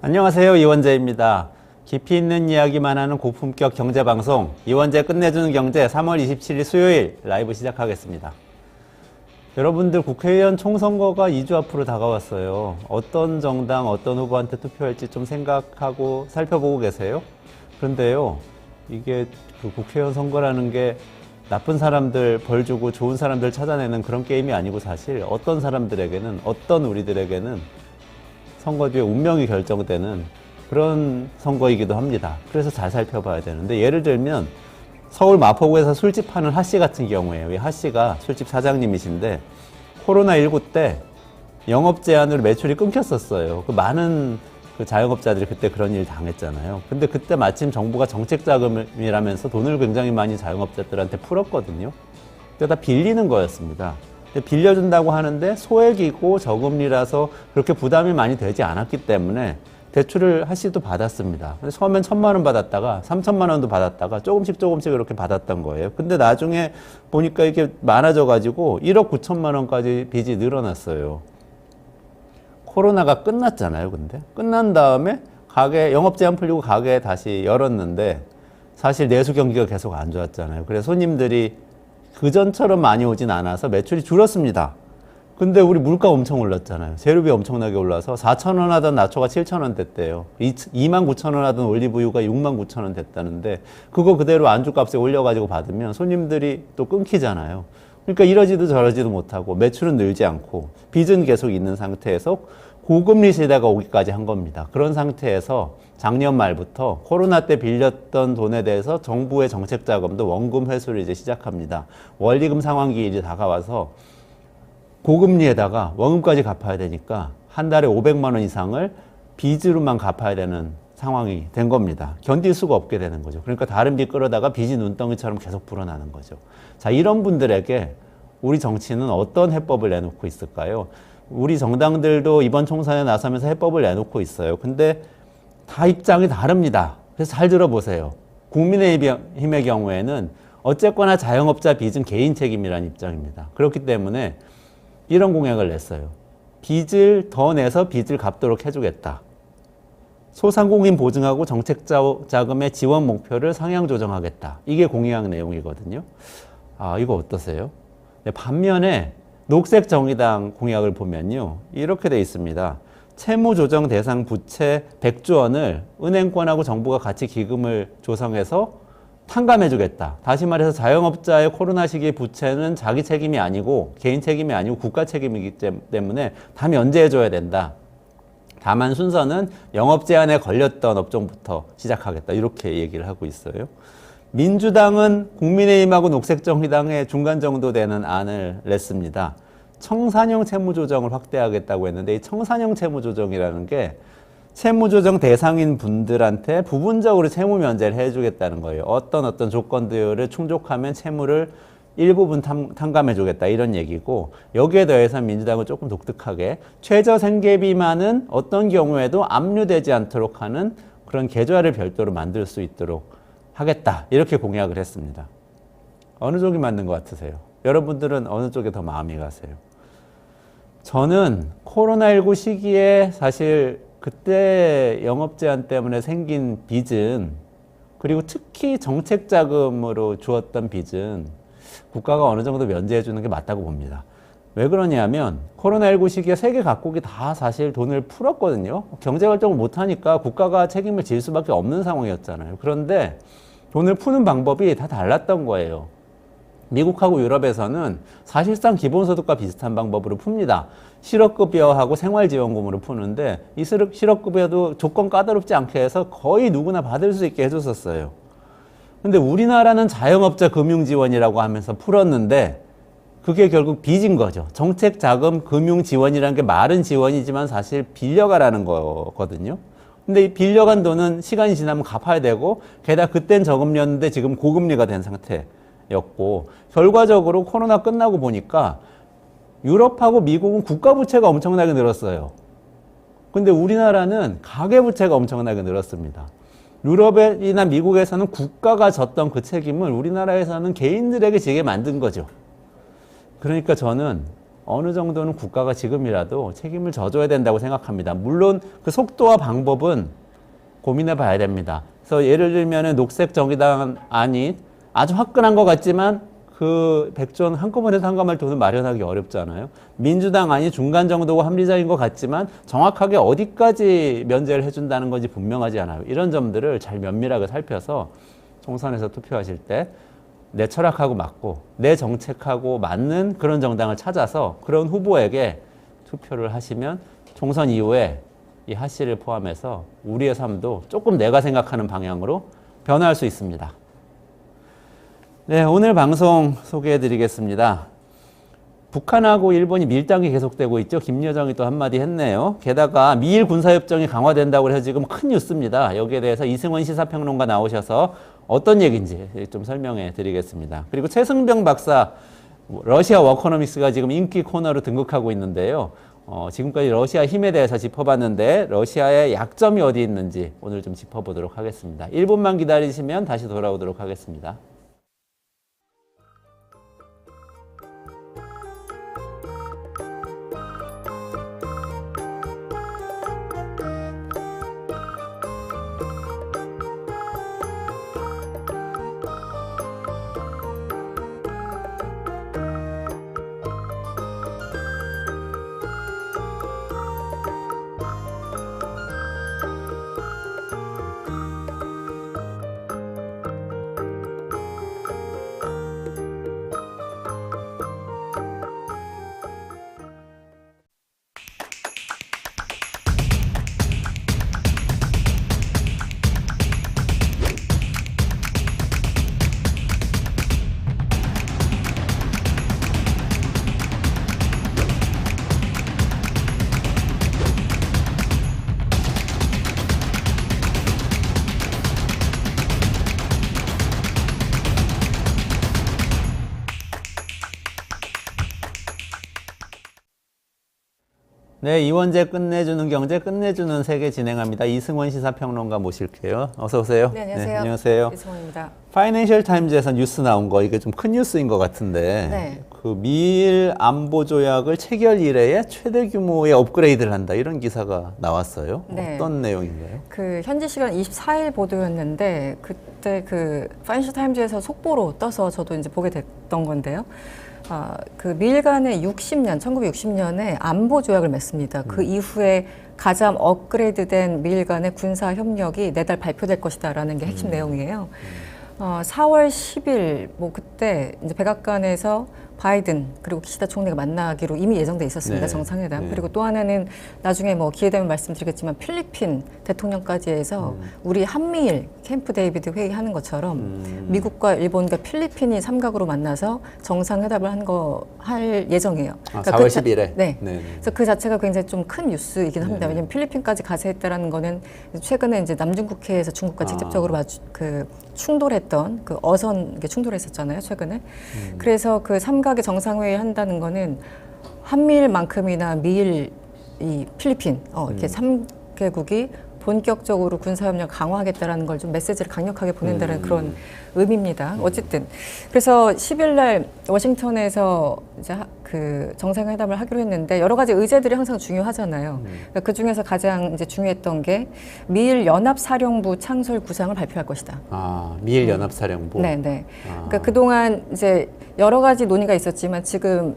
안녕하세요. 이원재입니다. 깊이 있는 이야기만 하는 고품격 경제방송 이원재 끝내주는 경제 3월 27일 수요일 라이브 시작하겠습니다. 여러분들 국회의원 총선거가 2주 앞으로 다가왔어요. 어떤 정당, 어떤 후보한테 투표할지 좀 생각하고 살펴보고 계세요? 그런데요, 이게 그 국회의원 선거라는 게 나쁜 사람들 벌 주고 좋은 사람들 찾아내는 그런 게임이 아니고 사실 어떤 사람들에게는, 어떤 우리들에게는 선거 뒤에 운명이 결정되는 그런 선거이기도 합니다. 그래서 잘 살펴봐야 되는데, 예를 들면 서울 마포구에서 술집 하는 하씨 같은 경우에요. 이 하씨가 술집 사장님이신데 코로나19 때 영업 제한으로 매출이 끊겼었어요. 그 많은 그 자영업자들이 그때 그런 일 당했잖아요. 근데 그때 마침 정부가 정책 자금이라면서 돈을 굉장히 많이 자영업자들한테 풀었거든요. 근데 다 빌리는 거였습니다. 빌려준다고 하는데 소액이고 저금리라서 그렇게 부담이 많이 되지 않았기 때문에 대출을 하씨도 받았습니다. 처음엔 1,000만 원 받았다가 3,000만 원도 받았다가 조금씩 이렇게 받았던 거예요. 근데 나중에 보니까 이게 많아져 가지고 1억 9천만 원까지 빚이 늘어났어요. 코로나가 끝났잖아요. 근데 끝난 다음에 가게 영업 제한 풀리고 가게 다시 열었는데 사실 내수 경기가 계속 안 좋았잖아요. 그래서 손님들이 그전처럼 많이 오진 않아서 매출이 줄었습니다. 근데 우리 물가 엄청 올랐잖아요. 재료비 엄청나게 올라서 4,000원 하던 나초가 7,000원 됐대요. 29,000원 하던 올리브유가 69,000원 됐다는데 그거 그대로 안주값에 올려가지고 받으면 손님들이 또 끊기잖아요. 그러니까 이러지도 저러지도 못하고 매출은 늘지 않고 빚은 계속 있는 상태에서 고금리 시대가 오기까지 한 겁니다. 그런 상태에서 작년 말부터 코로나 때 빌렸던 돈에 대해서 정부의 정책 자금도 원금 회수를 이제 시작합니다. 원리금 상환기일이 다가와서 고금리에다가 원금까지 갚아야 되니까 한 달에 500만 원 이상을 빚으로만 갚아야 되는 상황이 된 겁니다. 견딜 수가 없게 되는 거죠. 그러니까 다른 빚 끌어다가 빚이 눈덩이처럼 계속 불어나는 거죠. 자, 이런 분들에게 우리 정치는 어떤 해법을 내놓고 있을까요? 우리 정당들도 이번 총선에 나서면서 해법을 내놓고 있어요. 근데 다 입장이 다릅니다. 그래서 잘 들어보세요. 국민의힘의 경우에는 어쨌거나 자영업자 빚은 개인 책임이라는 입장입니다. 그렇기 때문에 이런 공약을 냈어요. 빚을 더 내서 빚을 갚도록 해주겠다. 소상공인 보증하고 정책자금의 지원 목표를 상향 조정하겠다. 이게 공약 내용이거든요. 아, 이거 어떠세요? 반면에 녹색정의당 공약을 보면요, 이렇게 돼 있습니다. 채무조정 대상 부채 100조 원을 은행권하고 정부가 같이 기금을 조성해서 탕감해주겠다. 다시 말해서 자영업자의 코로나 시기 부채는 자기 책임이 아니고 개인 책임이 아니고 국가 책임이기 때문에 다 면제해줘야 된다. 다만 순서는 영업 제한에 걸렸던 업종부터 시작하겠다. 이렇게 얘기를 하고 있어요. 민주당은 국민의힘하고 녹색정의당의 중간 정도 되는 안을 냈습니다. 청산형 채무조정을 확대하겠다고 했는데, 이 청산형 채무조정이라는 게 채무조정 대상인 분들한테 부분적으로 채무 면제를 해주겠다는 거예요. 어떤 조건들을 충족하면 채무를 일부분 탕감해주겠다, 이런 얘기고, 여기에 더해서 민주당은 조금 독특하게 최저생계비만은 어떤 경우에도 압류되지 않도록 하는 그런 계좌를 별도로 만들 수 있도록 하겠다, 이렇게 공약을 했습니다. 어느 쪽이 맞는 것 같으세요? 여러분들은 어느 쪽에 더 마음이 가세요? 저는 코로나19 시기에 사실 그때 영업 제한 때문에 생긴 빚은, 그리고 특히 정책 자금으로 주었던 빚은 국가가 어느 정도 면제해 주는 게 맞다고 봅니다. 왜 그러냐면 코로나19 시기에 세계 각국이 다 사실 돈을 풀었거든요. 경제 활동을 못하니까 국가가 책임을 질 수밖에 없는 상황이었잖아요. 그런데 돈을 푸는 방법이 다 달랐던 거예요. 미국하고 유럽에서는 사실상 기본소득과 비슷한 방법으로 풉니다. 실업급여하고 생활지원금으로 푸는데, 이 실업급여도 조건 까다롭지 않게 해서 거의 누구나 받을 수 있게 해줬었어요. 근데 우리나라는 자영업자 금융지원이라고 하면서 풀었는데 그게 결국 빚인 거죠. 정책자금 금융지원이라는 게 말은 지원이지만 사실 빌려가라는 거거든요. 근데 이 빌려간 돈은 시간이 지나면 갚아야 되고, 게다가 그땐 저금리였는데 지금 고금리가 된 상태였고, 결과적으로 코로나 끝나고 보니까 유럽하고 미국은 국가부채가 엄청나게 늘었어요. 근데 우리나라는 가계부채가 엄청나게 늘었습니다. 유럽이나 미국에서는 국가가 졌던 그 책임을 우리나라에서는 개인들에게 지게 만든 거죠. 그러니까 저는 어느 정도는 국가가 지금이라도 책임을 져줘야 된다고 생각합니다. 물론 그 속도와 방법은 고민해 봐야 됩니다. 그래서 예를 들면 녹색 정의당 안이 아주 화끈한 것 같지만 그 100조 원 한꺼번에 상감할 돈을 마련하기 어렵잖아요. 민주당 안이 중간 정도고 합리적인 것 같지만 정확하게 어디까지 면제를 해준다는 건지 분명하지 않아요. 이런 점들을 잘 면밀하게 살펴서 총선에서 투표하실 때 내 철학하고 맞고 내 정책하고 맞는 그런 정당을 찾아서 그런 후보에게 투표를 하시면 총선 이후에 이 하 씨를 포함해서 우리의 삶도 조금 내가 생각하는 방향으로 변화할 수 있습니다. 네, 오늘 방송 소개해 드리겠습니다. 북한하고 일본이 밀당이 계속되고 있죠. 김여정이 또 한마디 했네요. 게다가 미일 군사협정이 강화된다고 해서 지금 큰 뉴스입니다. 여기에 대해서 이승원 시사평론가 나오셔서 어떤 얘기인지 좀 설명해 드리겠습니다. 그리고 최승병 박사, 러시아 워커노믹스가 지금 인기 코너로 등극하고 있는데요. 지금까지 러시아 힘에 대해서 짚어봤는데 러시아의 약점이 어디 있는지 오늘 좀 짚어보도록 하겠습니다. 1분만 기다리시면 다시 돌아오도록 하겠습니다. 네, 이원재 끝내주는 경제, 끝내주는 세계 진행합니다. 이승원 시사평론가 모실게요. 어서 오세요. 네, 안녕하세요. 네, 안녕하세요. 이승원입니다. 파이낸셜 타임즈에서 뉴스 나온 거, 이게 좀 큰 뉴스인 것 같은데, 네. 그 미일 안보 조약을 체결 이래에 최대 규모의 업그레이드를 한다, 이런 기사가 나왔어요. 네. 어떤 내용인가요? 그 현지 시간 24일 보도였는데 그때 그 파이낸셜 타임즈에서 속보로 떠서 저도 이제 보게 됐던 건데요. 그 미일 간의 1960년에 안보 조약을 맺습니다. 그 이후에 가장 업그레이드된 미일 간의 군사 협력이 내달 발표될 것이다라는 게 핵심 내용이에요. 4월 10일 뭐 그때 이제 백악관에서 바이든 그리고 기시다 총리가 만나기로 이미 예정돼 있었습니다. 네. 정상회담. 네. 그리고 또 하나는 나중에 뭐 기회 되면 말씀드리겠지만 필리핀 대통령까지 해서 우리 한미일 캠프 데이비드 회의하는 것처럼 미국과 일본과 필리핀이 삼각으로 만나서 정상회담을 할 예정이에요. 그러니까 4월 10일에? 네. 네네. 그래서 그 자체가 굉장히 좀 큰 뉴스이긴 합니다. 네네. 왜냐하면 필리핀까지 가서 했다라는 거는 최근에 이제 남중국해에서 중국과 직접적으로 충돌했던 그 어선 충돌했었잖아요, 최근에. 그래서 그 삼각의 정상회의 한다는 거는 한미일만큼이나 미일, 이 필리핀 이렇게 3개국이 본격적으로 군사협력 강화하겠다라는 걸 좀 메시지를 강력하게 보낸다는 그런 의미입니다. 어쨌든 그래서 10일 날 워싱턴에서 이제 그 정상회담을 하기로 했는데 여러 가지 의제들이 항상 중요하잖아요. 그러니까 그 중에서 가장 이제 중요했던 게 미일 연합사령부 창설 구상을 발표할 것이다. 미일 연합사령부. 네. 그러니까 그동안 이제 여러 가지 논의가 있었지만 지금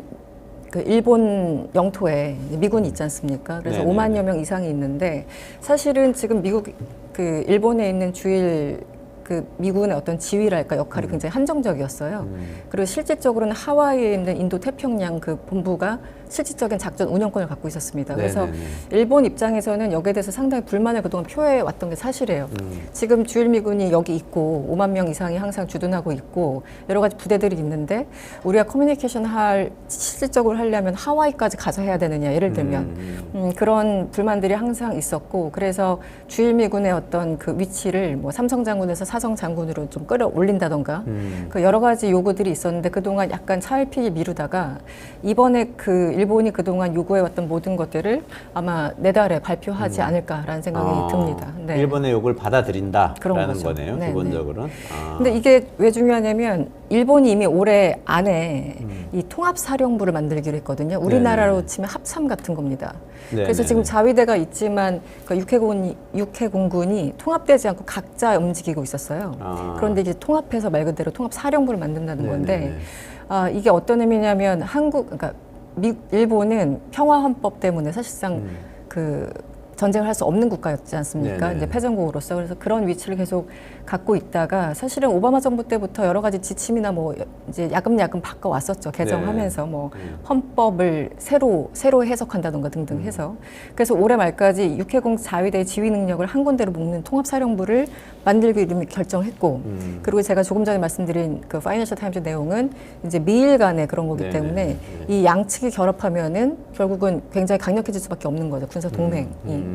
그 일본 영토에 미군이 있지 않습니까? 그래서 네네네. 5만여 명 이상이 있는데 사실은 지금 미국 그 일본에 있는 주일 그 미군의 어떤 지휘랄까 역할이 굉장히 한정적이었어요. 그리고 실질적으로는 하와이에 있는 인도 태평양 그 본부가 실질적인 작전 운영권을 갖고 있었습니다. 그래서 네네네. 일본 입장에서는 여기에 대해서 상당히 불만을 그동안 표해 왔던 게 사실이에요. 지금 주일 미군이 여기 있고 5만 명 이상이 항상 주둔하고 있고 여러 가지 부대들이 있는데 우리가 커뮤니케이션 실질적으로 하려면 하와이까지 가서 해야 되느냐 예를 들면 그런 불만들이 항상 있었고 그래서 주일 미군의 어떤 그 위치를 뭐 삼성 장군에서 사성 장군으로 좀 끌어올린다던가 그 여러 가지 요구들이 있었는데 그동안 약간 차일피일 미루다가 이번에 그 일본이 그동안 요구해왔던 모든 것들을 아마 내달에 발표하지 않을까라는 생각이 듭니다. 네. 일본의 요구를 그런 받아들인다라는 거죠. 거네요. 네, 기본적으로는. 근데 이게 왜 중요하냐면 일본이 이미 올해 안에 이 통합사령부를 만들기로 했거든요. 우리나라로 치면 합참 같은 겁니다. 그래서 지금 자위대가 있지만 그 육해공군이 통합되지 않고 각자 움직이고 있었어요. 그런데 이제 통합해서 말 그대로 통합사령부를 만든다는 건데 이게 어떤 의미냐면 그러니까 일본은 평화헌법 때문에 사실상 그 전쟁을 할 수 없는 국가였지 않습니까? 네네. 이제 패전국으로서. 그래서 그런 위치를 계속 갖고 있다가 사실은 오바마 정부 때부터 여러 가지 지침이나 뭐 이제 야금야금 바꿔왔었죠. 개정하면서 뭐 헌법을 새로 해석한다던가 등등 해서. 그래서 올해 말까지 육해공 자위대의 지휘 능력을 한 군데로 묶는 통합사령부를 만들기로 이미 결정했고 그리고 제가 조금 전에 말씀드린 그 파이낸셜 타임즈 내용은 이제 미일 간의 그런 거기 때문에 이 양측이 결합하면은 결국은 굉장히 강력해질 수밖에 없는 거죠. 군사 동맹이.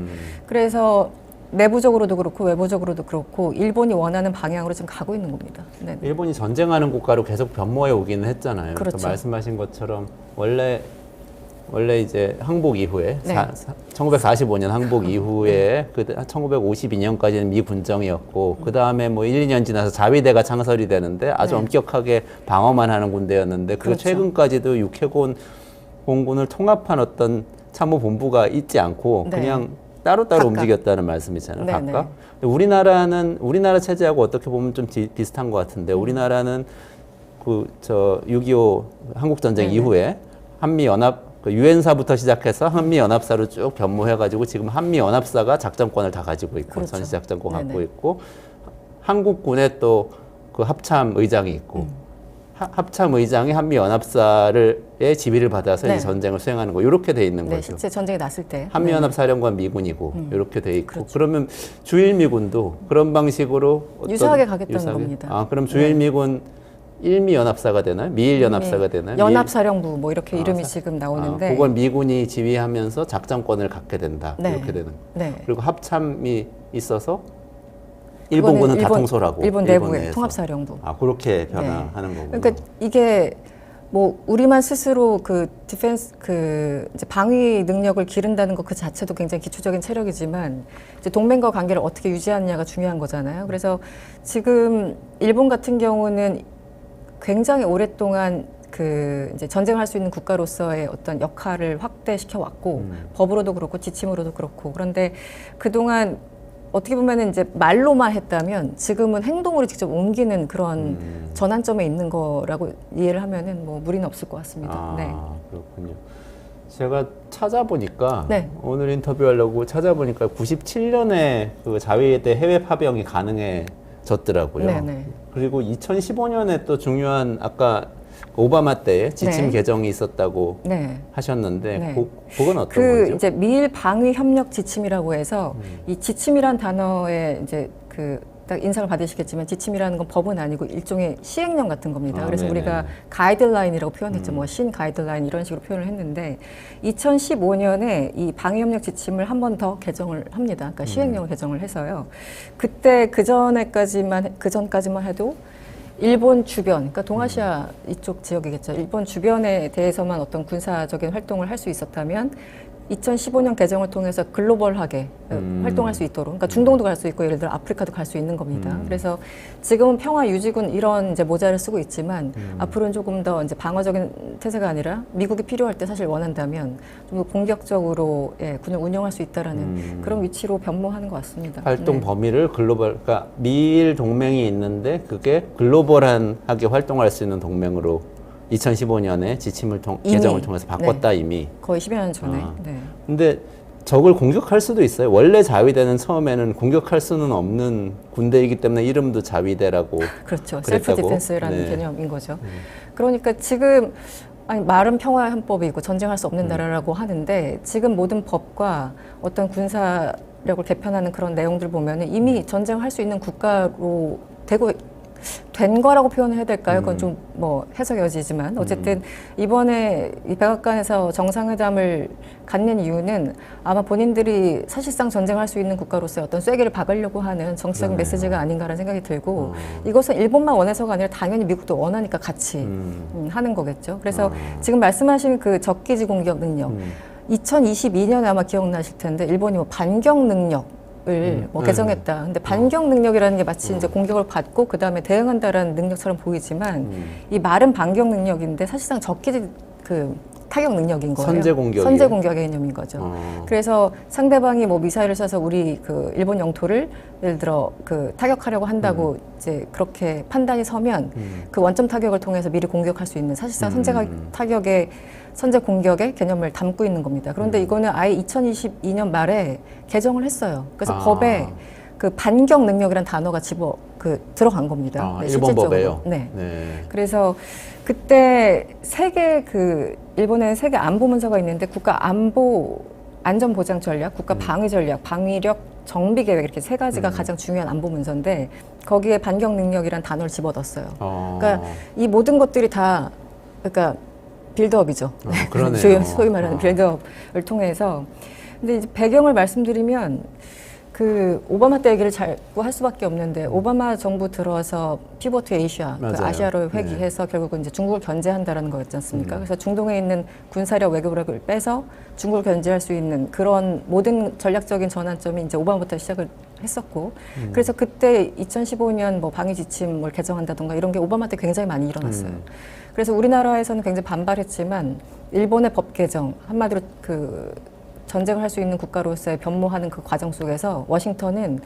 그래서 내부적으로도 그렇고 외부적으로도 그렇고 일본이 원하는 방향으로 지금 가고 있는 겁니다. 네. 일본이 전쟁하는 국가로 계속 변모해 오기는 했잖아요. 그렇죠. 말씀하신 것처럼 원래 이제 항복 이후에 네. 1945년 항복 이후에 그 1952년까지는 미 군정이었고 그 다음에 뭐 1, 2년 지나서 자위대가 창설이 되는데 아주 엄격하게 방어만 하는 군대였는데 그 그렇죠. 최근까지도 육해군 공군을 통합한 어떤 참모 본부가 있지 않고 그냥 따로따로 각각. 움직였다는 말씀이잖아요. 네, 각각. 근데 우리나라 체제하고 어떻게 보면 좀 비슷한 것 같은데 우리나라는 6.25 한국전쟁 이후에 한미연합 유엔사부터 시작해서 한미연합사로 쭉 변모해가지고 지금 한미연합사가 작전권을 다 가지고 있고 그렇죠. 전시작전권 네네. 갖고 있고 한국군에 또 그 합참 의장이 있고 합참 의장이 한미연합사의 지휘를 받아서 이제 전쟁을 수행하는 거 이렇게 돼 있는 네, 거죠. 실제 전쟁이 났을 때. 한미연합사령관 미군이고 이렇게 돼 있고 그러면 주일미군도 그런 방식으로 유사하게 가겠다는 겁니다. 그럼 주일미군 일미연합사가 되나요? 미일연합사가 되나요? 연합사령부 뭐 이렇게 이름이 지금 나오는데 그걸 미군이 지휘하면서 작전권을 갖게 된다. 이렇게 되는. 그리고 합참이 있어서 일본군은 다 통솔하고 일본 내부의 내에서. 통합사령부. 그렇게 변화하는 거군요. 그러니까 이게 뭐 우리만 스스로 그 디펜스 이제 방위 능력을 기른다는 것 그 자체도 굉장히 기초적인 체력이지만 이제 동맹과 관계를 어떻게 유지하느냐가 중요한 거잖아요. 그래서 지금 일본 같은 경우는 굉장히 오랫동안 이제 전쟁을 할 수 있는 국가로서의 어떤 역할을 확대시켜 왔고 법으로도 그렇고 지침으로도 그렇고 그런데 그동안 어떻게 보면은 이제 말로만 했다면 지금은 행동으로 직접 옮기는 그런 전환점에 있는 거라고 이해를 하면은 뭐 무리는 없을 것 같습니다. 네. 그렇군요. 제가 찾아보니까 네. 오늘 인터뷰하려고 찾아보니까 97년에 그 자위대 해외 파병이 가능해졌더라고요. 네네. 그리고 2015년에 또 중요한 아까 오바마 때 지침 개정이 있었다고 하셨는데 그건 어떤 거죠? 이제 미일 방위 협력 지침이라고 해서 이 지침이란 단어에 이제 딱 인상을 받으시겠지만 지침이라는 건 법은 아니고 일종의 시행령 같은 겁니다. 그래서 네네. 우리가 가이드라인이라고 표현했죠. 뭐 신 가이드라인 이런 식으로 표현을 했는데 2015년에 이 방위협력 지침을 한 번 더 개정을 합니다. 그러니까 시행령을 개정을 해서요. 그때 그 전까지만 해도 일본 주변, 그러니까 동아시아 이쪽 지역이겠죠. 일본 주변에 대해서만 어떤 군사적인 활동을 할 수 있었다면 2015년 개정을 통해서 글로벌하게 활동할 수 있도록, 그러니까 중동도 갈 수 있고 예를 들어 아프리카도 갈 수 있는 겁니다. 그래서 지금은 평화 유지군 이런 이제 모자를 쓰고 있지만 앞으로는 조금 더 이제 방어적인 태세가 아니라 미국이 필요할 때 사실 원한다면 좀 더 공격적으로 군을 운영할 수 있다라는 그런 위치로 변모하는 것 같습니다. 활동 범위를 그러니까 미일 동맹이 있는데 그게 글로벌하게 활동할 수 있는 동맹으로 2015년에 지침을 개정을 통해서 바꿨다 이미. 거의 10여 년 전에. 근데 적을 공격할 수도 있어요. 원래 자위대는 처음에는 공격할 수는 없는 군대이기 때문에 이름도 자위대라고 그렇죠. 그랬다고. 셀프 디펜스라는 개념인 거죠. 그러니까 지금 말은 평화 헌법이고 전쟁할 수 없는 나라라고 하는데 지금 모든 법과 어떤 군사력을 개편하는 그런 내용들 보면은 이미 전쟁할 수 있는 국가로 된 거라고 표현을 해야 될까요? 그건 좀 뭐 해석 여지지만 어쨌든 이번에 이 백악관에서 정상회담을 갖는 이유는 아마 본인들이 사실상 전쟁할 수 있는 국가로서의 어떤 쐐기를 박으려고 하는 정치적인 메시지가 아닌가라는 생각이 들고 이것은 일본만 원해서가 아니라 당연히 미국도 원하니까 같이 하는 거겠죠. 그래서 지금 말씀하신 그 적기지 공격 능력 2022년에 아마 기억나실 텐데 일본이 뭐 반격 능력 을 개정했다. 근데 반격 능력이라는 게 마치 이제 공격을 받고 그 다음에 대응한다라는 능력처럼 보이지만 이 말은 반격 능력인데 사실상 적기지 그 타격 능력인 거예요. 선제 공격의 개념인 거죠. 그래서 상대방이 뭐 미사일을 쏴서 우리 그 일본 영토를 예를 들어 그 타격하려고 한다고 이제 그렇게 판단이 서면 그 원점 타격을 통해서 미리 공격할 수 있는 사실상 선제 공격의 개념을 담고 있는 겁니다. 그런데 이거는 아예 2022년 말에 개정을 했어요. 그래서 법에 그 반격 능력이라는 단어가 들어간 겁니다. 네, 일본 법에요? 네. 그래서 그때 일본에 세계 안보 문서가 있는데 국가 안보 안전 보장 전략, 국가 방위 전략, 방위력 정비 계획 이렇게 세 가지가 가장 중요한 안보 문서인데 거기에 반격 능력이라는 단어를 집어넣었어요. 그러니까 이 모든 것들이 다 그러니까 빌드업이죠. 소위 말하는 빌드업을 통해서. 근데 이제 배경을 말씀드리면 그 오바마 때 얘기를 자꾸 할 수밖에 없는데 오바마 정부 들어서 피보트 아시아, 그 아시아로 회귀해서 결국은 이제 중국을 견제한다라는 거였지 않습니까? 그래서 중동에 있는 군사력 외교력을 빼서 중국을 견제할 수 있는 그런 모든 전략적인 전환점이 이제 오바마부터 시작을 했었고 그래서 그때 2015년 뭐 방위 지침을 개정한다던가 이런 게 오바마 때 굉장히 많이 일어났어요. 그래서 우리나라에서는 굉장히 반발했지만 일본의 법 개정 한마디로 그 전쟁을 할 수 있는 국가로서의 변모하는 그 과정 속에서 워싱턴은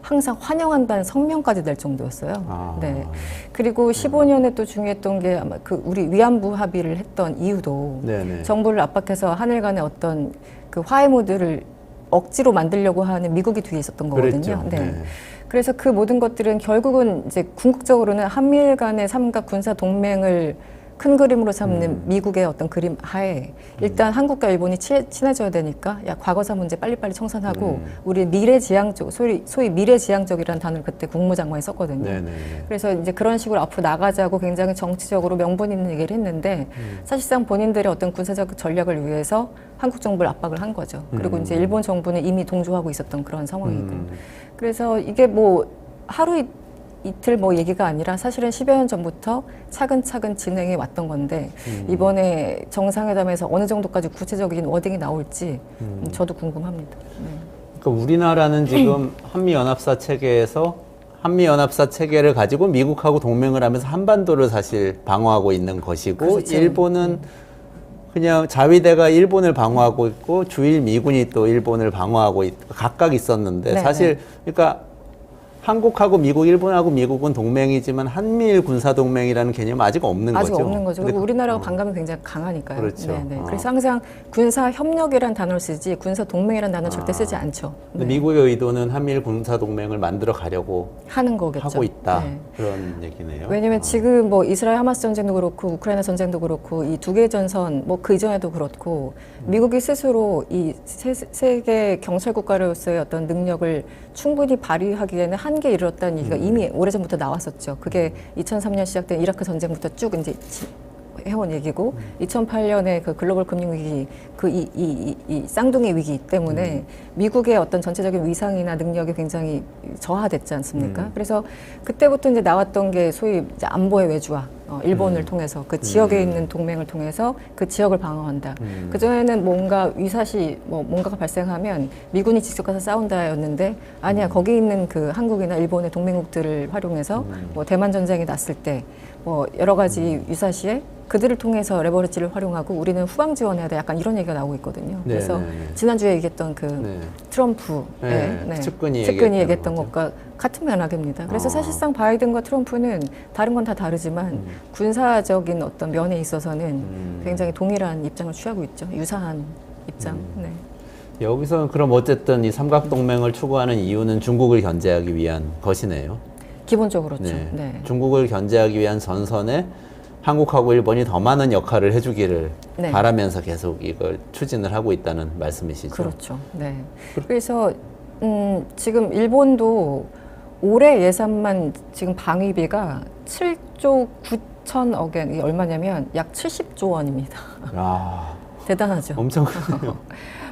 항상 환영한다는 성명까지 낼 정도였어요. 네. 그리고 15년에 또 중요했던 게 아마 그 우리 위안부 합의를 했던 이유도 정부를 압박해서 하늘 간의 어떤 그 화해 모드를 억지로 만들려고 하는 미국이 뒤에 있었던 거거든요. 네. 그래서 그 모든 것들은 결국은 이제 궁극적으로는 한미일 간의 삼각 군사 동맹을 큰 그림으로 삼는 미국의 어떤 그림 하에 일단 한국과 일본이 친해져야 되니까 야 과거사 문제 빨리빨리 청산하고 우리 미래지향적 소위 미래지향적이라는 단어를 그때 국무장관이 썼거든요. 그래서 이제 그런 식으로 앞으로 나가자고 굉장히 정치적으로 명분 있는 얘기를 했는데 사실상 본인들의 어떤 군사적 전략을 위해서 한국 정부를 압박을 한 거죠. 그리고 이제 일본 정부는 이미 동조하고 있었던 그런 상황이고 그래서 이게 뭐 하루 이틀 뭐 얘기가 아니라 사실은 10여 년 전부터 차근차근 진행해 왔던 건데 이번에 정상회담에서 어느 정도까지 구체적인 워딩이 나올지 저도 궁금합니다. 그러니까 우리나라는 지금 한미연합사 체계에서 한미연합사 체계를 가지고 미국하고 동맹을 하면서 한반도를 사실 방어하고 있는 것이고 그렇죠. 일본은 그냥 자위대가 일본을 방어하고 있고 주일 미군이 또 일본을 방어하고 각각 있었는데 사실 그러니까 한국하고 미국, 일본하고 미국은 동맹이지만 한미일 군사동맹이라는 개념은 아직 없는 거죠. 아직 없는 거죠. 그리고 우리나라가 반감이 굉장히 강하니까요. 그렇죠. 그래서 항상 군사협력이라는 단어를 쓰지 군사동맹이라는 단어를 절대 쓰지 않죠. 근데 미국의 의도는 한미일 군사동맹을 만들어 가려고 하는 거겠죠. 하고 있다. 그런 얘기네요. 왜냐면 지금 뭐 이스라엘 하마스 전쟁도 그렇고 우크라이나 전쟁도 그렇고 이 두 개의 전선 뭐 그 이전에도 그렇고 미국이 스스로 이 세계 경찰 국가로서의 어떤 능력을 충분히 발휘하기에는 한계에 이르렀다는 얘기가 이미 오래전부터 나왔었죠. 그게 2003년 시작된 이라크 전쟁부터 쭉 이제 해온 얘기고 2008년에 그 글로벌 금융위기 이 쌍둥이 위기 때문에 미국의 어떤 전체적인 위상이나 능력이 굉장히 저하됐지 않습니까? 그래서 그때부터 이제 나왔던 게 소위 이제 안보의 외주화, 일본을 통해서 그 지역에 있는 동맹을 통해서 그 지역을 방어한다. 그 전에는 뭔가 위사시 뭔가가 발생하면 미군이 직접 가서 싸운다였는데 아니야 거기 있는 그 한국이나 일본의 동맹국들을 활용해서 뭐 대만 전쟁이 났을 때 뭐 여러 가지 유사시에 그들을 통해서 레버리지를 활용하고 우리는 후방 지원해야 돼. 약간 이런 얘기가 나오고 있거든요. 그래서 지난주에 얘기했던 그 트럼프 측근이 얘기했던 것과 같은 맥락입니다. 그래서 사실상 바이든과 트럼프는 다른 건 다 다르지만 군사적인 어떤 면에 있어서는 굉장히 동일한 입장을 취하고 있죠. 유사한 입장. 여기서 그럼 어쨌든 이 삼각동맹을 추구하는 이유는 중국을 견제하기 위한 것이네요. 기본적으로죠. 중국을 견제하기 위한 전선에 한국하고 일본이 더 많은 역할을 해주기를 바라면서 계속 이걸 추진을 하고 있다는 말씀이시죠? 그렇죠. 그래서 지금 일본도 올해 예산만 지금 방위비가 7조 9천억 엔, 이게 얼마냐면 약 70조 원입니다. 아, 대단하죠. 엄청 크네요.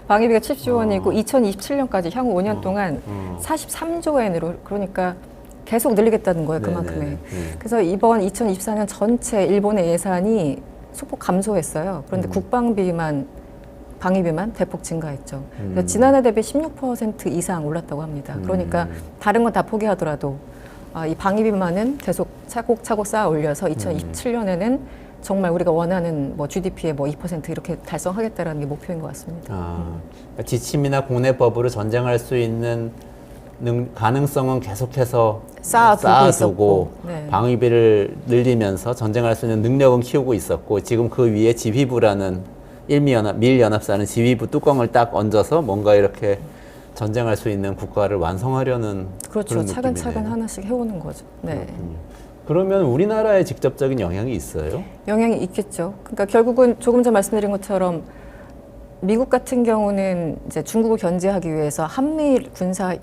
방위비가 70조 원이고 2027년까지 향후 5년 동안 43조 엔으로, 그러니까 계속 늘리겠다는 거예요. 그만큼의. 네네네. 그래서 이번 2024년 전체 일본의 예산이 소폭 감소했어요. 그런데 국방비만, 방위비만 대폭 증가했죠. 그래서 지난해 대비 16% 이상 올랐다고 합니다. 그러니까 다른 건 다 포기하더라도 이 방위비만은 계속 차곡차곡 쌓아 올려서 2027년에는 정말 우리가 원하는 뭐 GDP의 뭐 2% 이렇게 달성하겠다라는 게 목표인 것 같습니다. 그러니까 지침이나 국내법으로 전쟁할 수 있는 가능성은 계속해서 쌓아두고 있었고, 네. 방위비를 늘리면서 전쟁할 수 있는 능력은 키우고 있었고, 지금 그 위에 지휘부라는 밀연합사는 지휘부 뚜껑을 딱 얹어서 뭔가 이렇게 전쟁할 수 있는 국가를 완성하려는 그렇죠. 그런 차근차근 느낌이네요. 하나씩 해오는 거죠. 네. 그러면 우리나라에 직접적인 영향이 있어요? 영향이 있겠죠. 그러니까 결국은 조금 전 말씀드린 것처럼 미국 같은 경우는 이제 중국을 견제하기 위해서 한미일 군사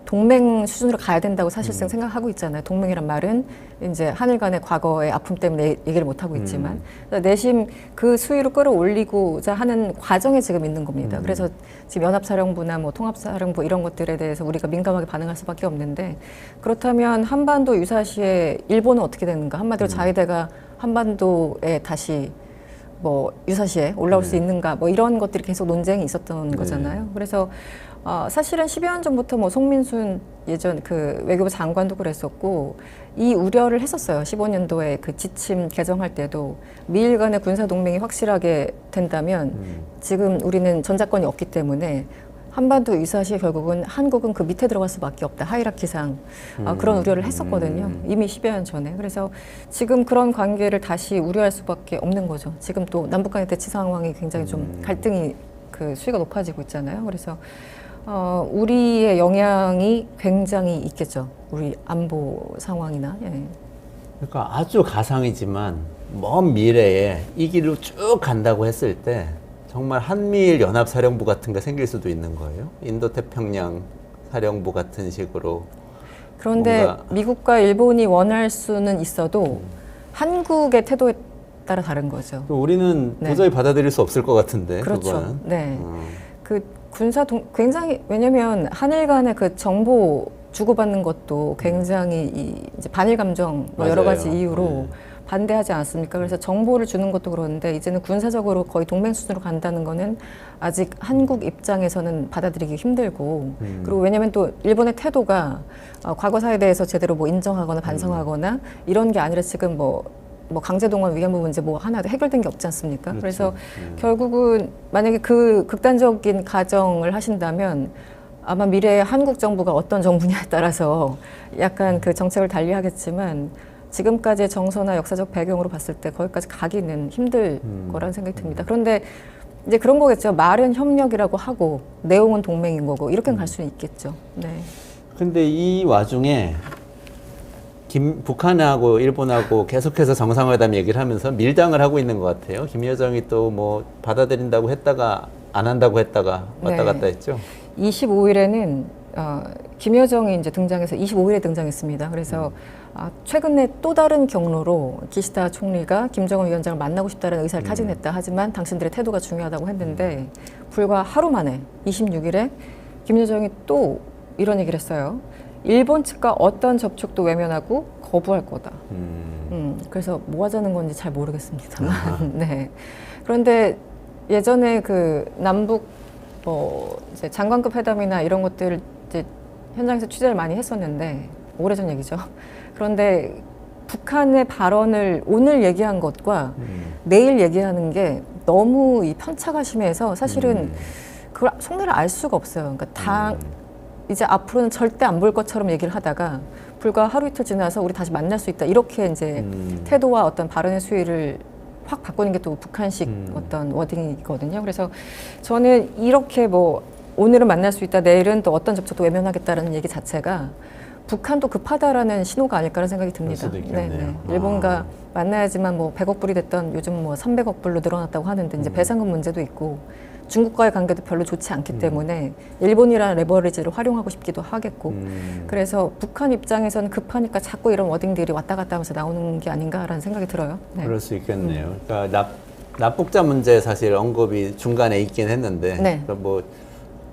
동맹 수준으로 가야 된다고 사실상 생각하고 있잖아요. 동맹이란 말은 이제 한일 간의 과거의 아픔 때문에 얘기를 못 하고 있지만 내심 그 수위로 끌어올리고자 하는 과정에 지금 있는 겁니다. 그래서 지금 연합사령부나 뭐 통합사령부 이런 것들에 대해서 우리가 민감하게 반응할 수밖에 없는데, 그렇다면 한반도 유사시에 일본은 어떻게 되는가? 한마디로 자위대가 한반도에 다시 뭐 유사시에 올라올 수 있는가? 뭐 이런 것들이 계속 논쟁이 있었던 거잖아요. 그래서 사실은 10여 년 전부터 뭐 송민순 예전 그 외교부 장관도 그랬었고, 이 우려를 했었어요. 15년도에 그 지침 개정할 때도 미일 간의 군사 동맹이 확실하게 된다면 지금 우리는 전자권이 없기 때문에 한반도 유사시에 결국은 한국은 그 밑에 들어갈 수밖에 없다. 하이라키상 그런 우려를 했었거든요. 이미 10여 년 전에. 그래서 지금 그런 관계를 다시 우려할 수밖에 없는 거죠. 지금 또 남북 간의 대치 상황이 굉장히 좀 갈등이 그 수위가 높아지고 있잖아요. 그래서 우리의 영향이 굉장히 있겠죠. 우리 안보 상황이나. 예. 그러니까 아주 가상이지만 먼 미래에 이 길로 쭉 간다고 했을 때 정말 한미일 연합사령부 같은 게 생길 수도 있는 거예요. 인도태평양 사령부 같은 식으로. 그런데 뭔가 미국과 일본이 원할 수는 있어도 한국의 태도에 따라 다른 거죠. 우리는 네. 도저히 받아들일 수 없을 것 같은데. 그렇죠. 그거는. 네. 그 굉장히, 왜냐면 한일 간의 그 정보 주고받는 것도 굉장히 이제 반일 감정 뭐 여러 맞아요. 가지 이유로 반대하지 않습니까? 그래서 정보를 주는 것도 그러는데 이제는 군사적으로 거의 동맹 수준으로 간다는 거는 아직 한국 입장에서는 받아들이기 힘들고, 그리고 왜냐면 또 일본의 태도가 과거사에 대해서 제대로 뭐 인정하거나 반성하거나 이런 게 아니라 지금 뭐 강제동원 위안부 문제 뭐 하나도 해결된 게 없지 않습니까? 그렇죠. 그래서 결국은 만약에 그 극단적인 가정을 하신다면 아마 미래에 한국 정부가 어떤 정부냐에 따라서 약간 그 정책을 달리하겠지만, 지금까지의 정서나 역사적 배경으로 봤을 때 거기까지 가기는 힘들 거라는 생각이 듭니다. 그런데 이제 그런 거겠죠. 말은 협력이라고 하고 내용은 동맹인 거고 이렇게 갈 수는 있겠죠. 네. 근데 이 와중에 북한하고 일본하고 계속해서 정상회담 얘기를 하면서 밀당을 하고 있는 것 같아요. 김여정이 또 뭐 받아들인다고 했다가 안 한다고 했다가 왔다 갔다 했죠. 25일에는 김여정이 이제 등장해서 25일에 등장했습니다. 그래서 최근에 또 다른 경로로 기시다 총리가 김정은 위원장을 만나고 싶다는 의사를 타진했다. 하지만 당신들의 태도가 중요하다고 했는데 불과 하루 만에 26일에 김여정이 또 이런 얘기를 했어요. 일본 측과 어떤 접촉도 외면하고 거부할 거다. 그래서 뭐 하자는 건지 잘 모르겠습니다만. 네. 그런데 예전에 그 남북 뭐 이제 장관급 회담이나 이런 것들을 이제 현장에서 취재를 많이 했었는데, 오래전 얘기죠. 그런데 북한의 발언을 오늘 얘기한 것과 내일 얘기하는 게 너무 이 편차가 심해서 사실은 그걸 속내를 알 수가 없어요. 그러니까 이제 앞으로는 절대 안 볼 것처럼 얘기를 하다가 불과 하루 이틀 지나서 우리 다시 만날 수 있다. 이렇게 이제 태도와 어떤 발언의 수위를 확 바꾸는 게 또 북한식 어떤 워딩이거든요. 그래서 저는 이렇게 뭐 오늘은 만날 수 있다, 내일은 또 어떤 접촉도 외면하겠다라는 얘기 자체가 북한도 급하다라는 신호가 아닐까라는 생각이 듭니다. 그럴 수도 있겠네요. 일본과 만나야지만 뭐 100억 불이 됐던 요즘 뭐 300억 불로 늘어났다고 하는데 이제 배상금 문제도 있고 중국과의 관계도 별로 좋지 않기 때문에 일본이라는 레버리지를 활용하고 싶기도 하겠고 그래서 북한 입장에서는 급하니까 자꾸 이런 워딩들이 왔다 갔다 하면서 나오는 게 아닌가라는 생각이 들어요. 네. 그럴 수 있겠네요. 그러니까 납북자 문제 사실 언급이 중간에 있긴 했는데 네. 그럼 뭐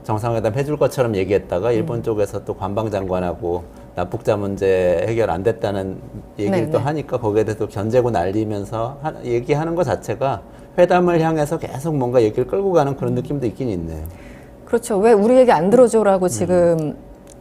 정상회담 해줄 것처럼 얘기했다가 일본 쪽에서 또 관방장관하고 납북자 문제 해결 안 됐다는 얘기를 네, 또 네. 하니까 거기에 대해서 견제고 날리면서 얘기하는 것 자체가 회담을 향해서 계속 뭔가 얘기를 끌고 가는 그런 느낌도 있긴 있네요. 그렇죠. 왜 우리 얘기 안 들어줘라고 지금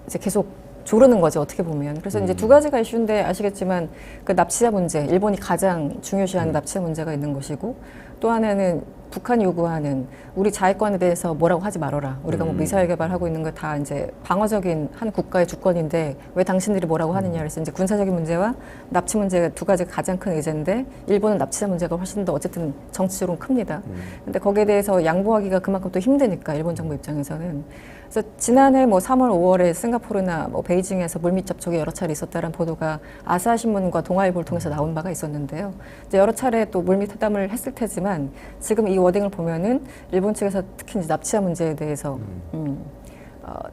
이제 계속 조르는 거죠. 어떻게 보면. 그래서 이제 두 가지가 이슈인데 아시겠지만 그 납치자 문제, 일본이 가장 중요시하는 납치자 문제가 있는 것이고 또 하나는 북한이 요구하는 우리 자위권에 대해서 뭐라고 하지 말아라. 우리가 뭐 미사일 개발하고 있는 거 다 이제 방어적인 한 국가의 주권인데 왜 당신들이 뭐라고 하느냐 그래서 이제 군사적인 문제와 납치 문제가 두 가지가 가장 큰 의제인데 일본은 납치자 문제가 훨씬 더 어쨌든 정치적으로 큽니다. 근데 거기에 대해서 양보하기가 그만큼 또 힘드니까 일본 정부 입장에서는 그래서 지난해 뭐 3월, 5월에 싱가포르나 뭐 베이징에서 물밑 접촉이 여러 차례 있었다는 보도가 아사히신문과 동아일보를 통해서 나온 바가 있었는데요. 이제 여러 차례 또 물밑 회담을 했을 테지만 지금 이 워딩을 보면은 일본 측에서 특히 이제 납치자 문제에 대해서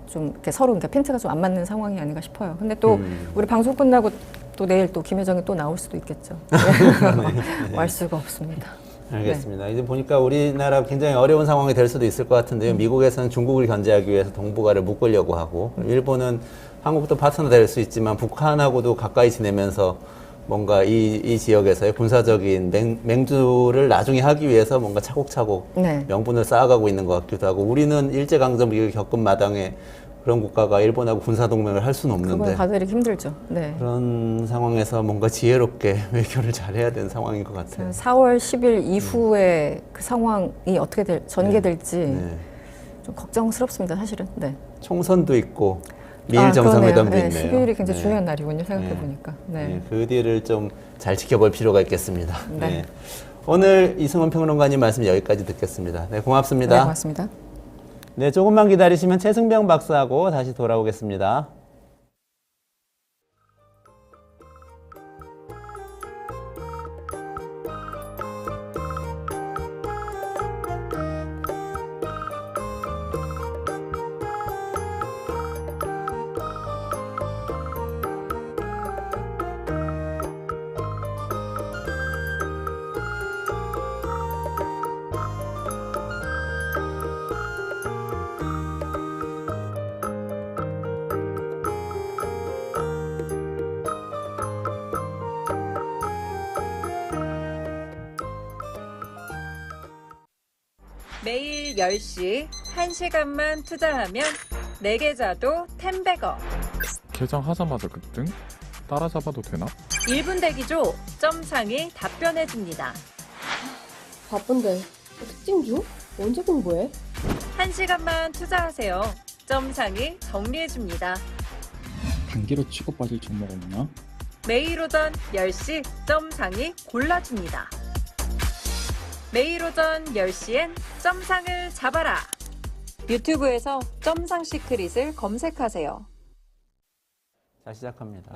좀 이렇게 서로 이렇게 핀트가 좀 안 맞는 상황이 아닌가 싶어요. 근데 또 우리 방송 끝나고 또 내일 또 김여정이 또 나올 수도 있겠죠. 알 수가 없습니다. 알겠습니다. 이제 보니까 우리나라 굉장히 어려운 상황이 될 수도 있을 것 같은데요. 미국에서는 중국을 견제하기 위해서 동북아를 묶으려고 하고 일본은 한국도 파트너 될 수 있지만 북한하고도 가까이 지내면서 뭔가 이 지역에서의 군사적인 맹주를 나중에 하기 위해서 뭔가 차곡차곡 네. 명분을 쌓아가고 있는 것 같기도 하고 우리는 일제강점기를 겪은 마당에 그런 국가가 일본하고 군사동맹을 할 수는 그건 없는데 받아들이기 힘들죠. 네. 그런 상황에서 뭔가 지혜롭게 외교를 잘해야 되는 상황인 것 같아요. 4월 10일 이후에 그 상황이 어떻게 전개될지 네. 좀 걱정스럽습니다. 사실은. 네. 총선도 있고 미일 정상회담도 그러네요. 있네요. 12일이 굉장히 네. 중요한 날이군요. 생각해 보니까. 네. 네, 그 뒤를 좀 잘 지켜볼 필요가 있겠습니다. 네. 네. 오늘 이승원 평론가님 말씀 여기까지 듣겠습니다. 네, 고맙습니다. 네, 고맙습니다. 네, 조금만 기다리시면 최승병 박사하고 다시 돌아오겠습니다. 매일 10시 1시간만 투자하면 내 계좌도 10배거. 개장하자마자 급등? 따라잡아도 되나? 1분 대기조 점상이 답변해줍니다. 바쁜데 특징 중? 언제 공부해? 1시간만 투자하세요. 점상이 정리해줍니다. 단기로 치고 빠질 종목 없나? 매일 오전 10시 점상이 골라줍니다. 매일 오전 10시엔 점상을 잡아라. 유튜브에서 점상 시크릿을 검색하세요. 자, 시작합니다.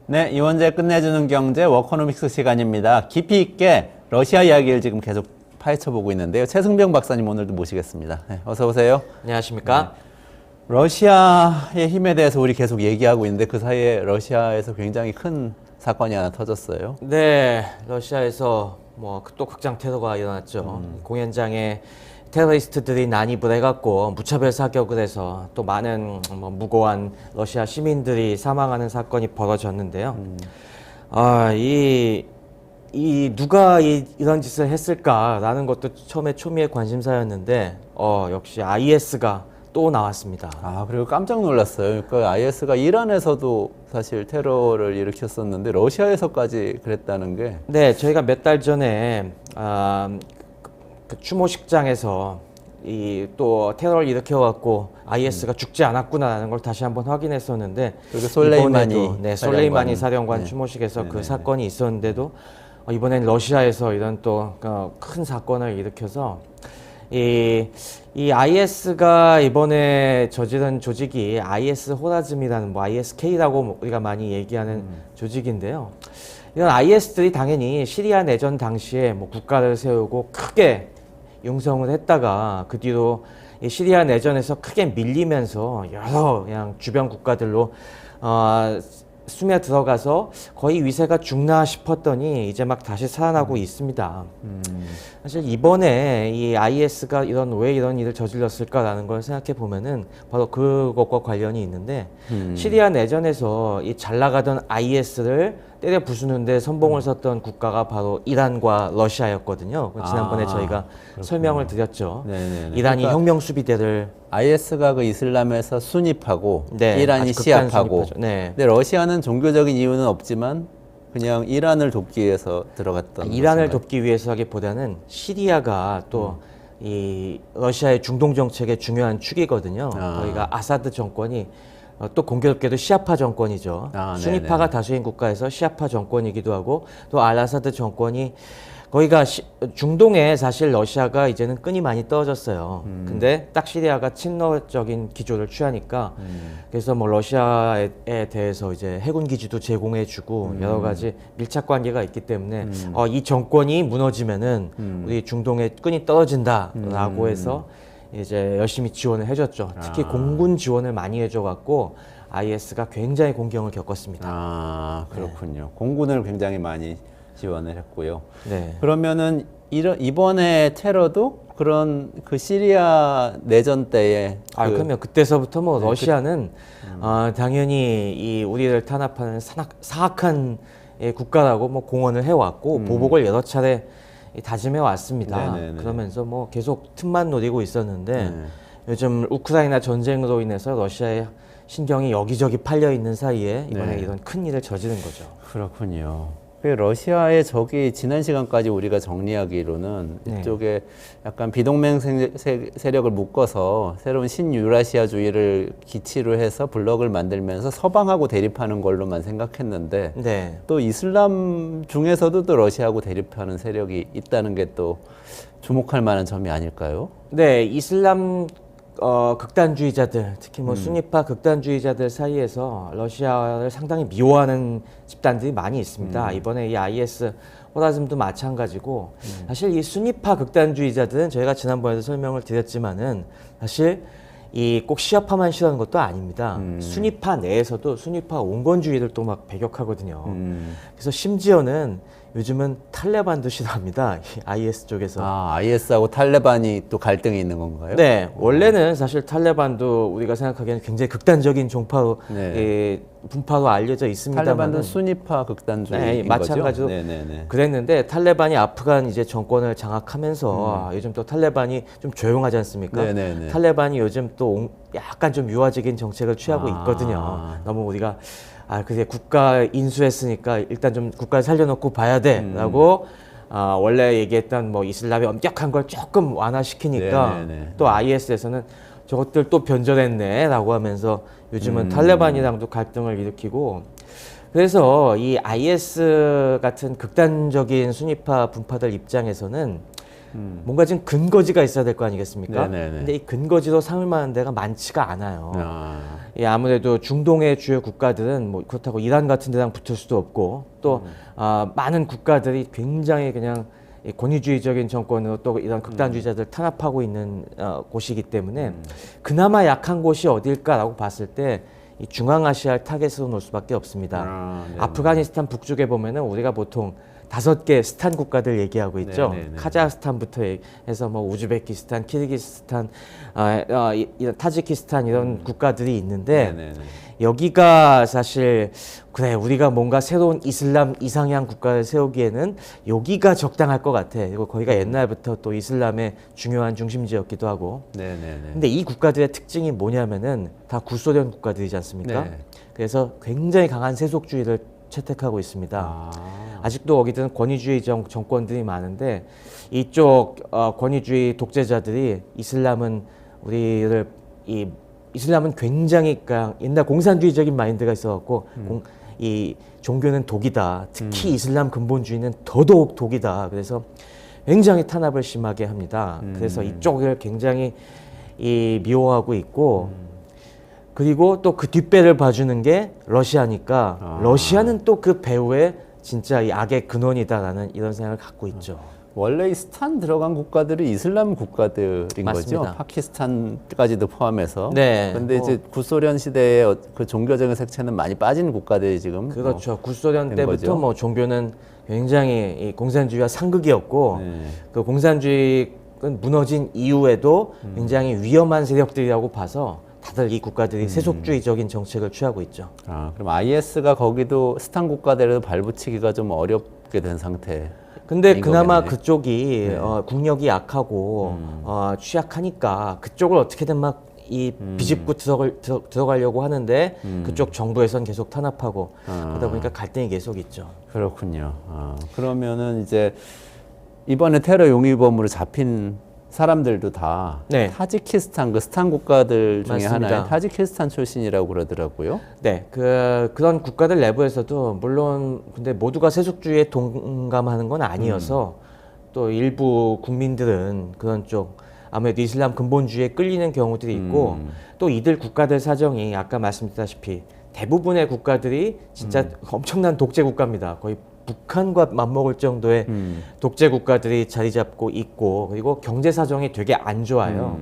네, 이원재 끝내주는 경제 워커노믹스 시간입니다. 깊이 있게 러시아 이야기를 지금 계속 파헤쳐보고 있는데요. 최승병 박사님 오늘도 모시겠습니다. 네, 어서 오세요. 안녕하십니까? 러시아의 힘에 대해서 우리 계속 얘기하고 있는데 그 사이에 러시아에서 굉장히 큰 사건이 하나 터졌어요. 네, 러시아에서 또 극장 테러가 일어났죠. 공연장에 테러리스트들이 난입을 해갖고 무차별 사격을 해서 또 많은 무고한 러시아 시민들이 사망하는 사건이 벌어졌는데요. 누가 이런 짓을 했을까라는 것도 처음에 초미의 관심사였는데 역시 IS가 또 나왔습니다. 아, 그리고 깜짝 놀랐어요. 그러니까 IS가 이란에서도 사실 테러를 일으켰었는데 러시아에서까지 그랬다는 게. 네, 저희가 몇 달 전에 그 추모식장에서 또 테러를 일으켜갖고 IS가 죽지 않았구나라는 걸 다시 한번 확인했었는데 그리고 솔레이마니 이번에도, 네, 솔레이마니 사령관 네. 추모식에서 네네네. 그 사건이 있었는데도 이번엔 러시아에서 이런 또 큰 사건을 일으켜서 이 IS가 이번에 저지른 조직이 IS 호라즘이라는 뭐 ISK라고 우리가 많이 얘기하는 조직인데요. 이런 IS들이 당연히 시리아 내전 당시에 뭐 국가를 세우고 크게 융성을 했다가 그 뒤로 이 시리아 내전에서 크게 밀리면서 여러 그냥 주변 국가들로 숨에 들어가서 거의 위세가 죽나 싶었더니 이제 막 다시 살아나고 있습니다. 사실 이번에 이 IS가 왜 이런 일을 저질렀을까라는 걸 생각해 보면은 바로 그것과 관련이 있는데 시리아 내전에서 이 잘 나가던 IS를 때려 부수는데 선봉을 섰던 국가가 바로 이란과 러시아였거든요. 지난번에 저희가 설명을 드렸죠. 네네네. 이란이 그러니까 혁명 수비대를 IS가 그 이슬람에서 순입하고 네, 이란이 아주 극단 시아파고. 순위파죠. 네. 근데 러시아는 종교적인 이유는 없지만 그냥 이란을 돕기 위해서 들어갔던. 이란을 것인가요? 돕기 위해서라기보다는 시리아가 또 이 러시아의 중동 정책의 중요한 축이거든요. 거기가 아사드 정권이 또 공교롭게도 시아파 정권이죠. 순위파가 네네. 다수인 국가에서 시아파 정권이기도 하고 또 알아사드 정권이 거기가 중동에 사실 러시아가 이제는 끈이 많이 떨어졌어요. 근데 딱 시리아가 친러적인 기조를 취하니까 그래서 뭐 러시아에 대해서 이제 해군 기지도 제공해주고 여러 가지 밀착 관계가 있기 때문에 이 정권이 무너지면은 우리 중동의 끈이 떨어진다라고 해서 이제 열심히 지원을 해줬죠. 특히 공군 지원을 많이 해줘갖고 IS가 굉장히 공경을 겪었습니다. 그렇군요. 공군을 굉장히 많이 지원을 했고요. 네. 그러면은 이번에 테러도 그런 그 시리아 내전 때에 그러면 그때서부터 뭐 러시아는 당연히 이 우리를 탄압하는 사악한 국가라고 뭐 공언을 해왔고 보복을 여러 차례 다짐해 왔습니다. 그러면서 뭐 계속 틈만 노리고 있었는데 요즘 우크라이나 전쟁으로 인해서 러시아의 신경이 여기저기 팔려 있는 사이에 이번에 이런 큰 일을 저지른 거죠. 그렇군요. 러시아의 적이 지난 시간까지 우리가 정리하기로는 네. 이쪽에 약간 비동맹 세력을 묶어서 새로운 신유라시아주의를 기치로 해서 블록을 만들면서 서방하고 대립하는 걸로만 생각했는데 네. 또 이슬람 중에서도 또 러시아하고 대립하는 세력이 있다는 게 또 주목할 만한 점이 아닐까요? 네, 이슬람 극단주의자들, 특히 뭐 순위파 극단주의자들 사이에서 러시아를 상당히 미워하는 집단들이 많이 있습니다. 이번에 이 IS 호라즘도 마찬가지고 사실 이 순위파 극단주의자들은 저희가 지난번에도 설명을 드렸지만은 사실 이 꼭 시아파만 싫어하는 것도 아닙니다. 순위파 내에서도 순위파 온건주의를 또 막 배격하거든요. 그래서 심지어는 요즘은 탈레반도 싫어합니다. 이 IS 쪽에서. IS하고 탈레반이 또 갈등이 있는 건가요? 네, 원래는 사실 탈레반도 우리가 생각하기에는 굉장히 극단적인 종파로 분파로 알려져 있습니다만 탈레반도 순위파 극단주의인 마찬가지로 거죠? 네네네. 그랬는데 탈레반이 아프간 이제 정권을 장악하면서 요즘 또 탈레반이 좀 조용하지 않습니까? 네네네. 탈레반이 요즘 또 약간 좀 유화적인 정책을 취하고 있거든요. 너무 우리가 그게 국가 인수했으니까 일단 좀 국가를 살려놓고 봐야 돼라고 원래 얘기했던 뭐 이슬람의 엄격한 걸 조금 완화시키니까 또 IS에서는 저것들 또 변절했네라고 하면서 요즘은 탈레반이랑도 갈등을 일으키고 그래서 이 IS 같은 극단적인 순위파 분파들 입장에서는 뭔가 좀 근거지가 있어야 될 거 아니겠습니까? 근데 이 근거지로 삼을 만한 데가 많지가 않아요. 아무래도 중동의 주요 국가들은 뭐 그렇다고 이란 같은 데랑 붙을 수도 없고 또 많은 국가들이 굉장히 그냥 이 권위주의적인 정권으로 또 이런 극단주의자들 탄압하고 있는 곳이기 때문에 그나마 약한 곳이 어딜까라고 봤을 때 이 중앙아시아를 타겟으로 놓을 수밖에 없습니다. 아프가니스탄 북쪽에 보면은 우리가 보통 5개 스탄 국가들 얘기하고 있죠. 카자흐스탄부터 해서 뭐 우즈베키스탄, 키르기스탄, 이런 타지키스탄 이런 국가들이 있는데 여기가 사실 그래 우리가 뭔가 새로운 이슬람 이상향 국가를 세우기에는 여기가 적당할 것 같아. 그리고 거기가 옛날부터 또 이슬람의 중요한 중심지였기도 하고. 근데 이 국가들의 특징이 뭐냐면은 다 구소련 국가들이지 않습니까? 그래서 굉장히 강한 세속주의를 채택하고 있습니다. 아직도 거기들은 권위주의 정권들이 많은데 이쪽 권위주의 독재자들이 이슬람은 이슬람은 굉장히 옛날 공산주의적인 마인드가 있어갖고 이 종교는 독이다. 특히 이슬람 근본주의는 더더욱 독이다. 그래서 굉장히 탄압을 심하게 합니다. 그래서 이쪽을 굉장히 미워하고 있고 그리고 또 그 뒷배를 봐주는 게 러시아니까 러시아는 또 그 배후에 진짜 이 악의 근원이다라는 이런 생각을 갖고 있죠. 원래 이 스탄 들어간 국가들이 이슬람 국가들인 맞습니다. 거죠. 파키스탄까지도 포함해서. 네. 그런데 이제 구소련 시대의 그 종교적인 색채는 많이 빠진 국가들이 지금. 그렇죠. 구소련 된 때부터 거죠. 뭐 종교는 굉장히 이 공산주의와 상극이었고 네. 그 공산주의는 무너진 이후에도 굉장히 위험한 세력들이라고 봐서 다들 이 국가들이 세속주의적인 정책을 취하고 있죠. 그럼 IS가 거기도 스탄 국가들에도 발붙이기가 좀 어렵게 된 상태. 근데 그나마 거겠네. 그쪽이 국력이 약하고 취약하니까 그쪽을 어떻게든 막 이 비집고 들어가려고 하는데 그쪽 정부에선 계속 탄압하고 그러다 보니까 갈등이 계속 있죠. 그렇군요. 그러면은 이제 이번에 테러 용의범으로 잡힌 사람들도 다 네. 타지키스탄 그 스탄 국가들 중에 맞습니다. 하나의 타지키스탄 출신이라고 그러더라고요. 네, 그런 국가들 내부에서도 물론 근데 모두가 세속주의에 동감하는 건 아니어서 또 일부 국민들은 그런 쪽 아무래도 이슬람 근본주의에 끌리는 경우들이 있고 또 이들 국가들 사정이 아까 말씀드렸다시피 대부분의 국가들이 진짜 엄청난 독재 국가입니다. 거의 북한과 맞먹을 정도의 독재 국가들이 자리 잡고 있고 그리고 경제 사정이 되게 안 좋아요.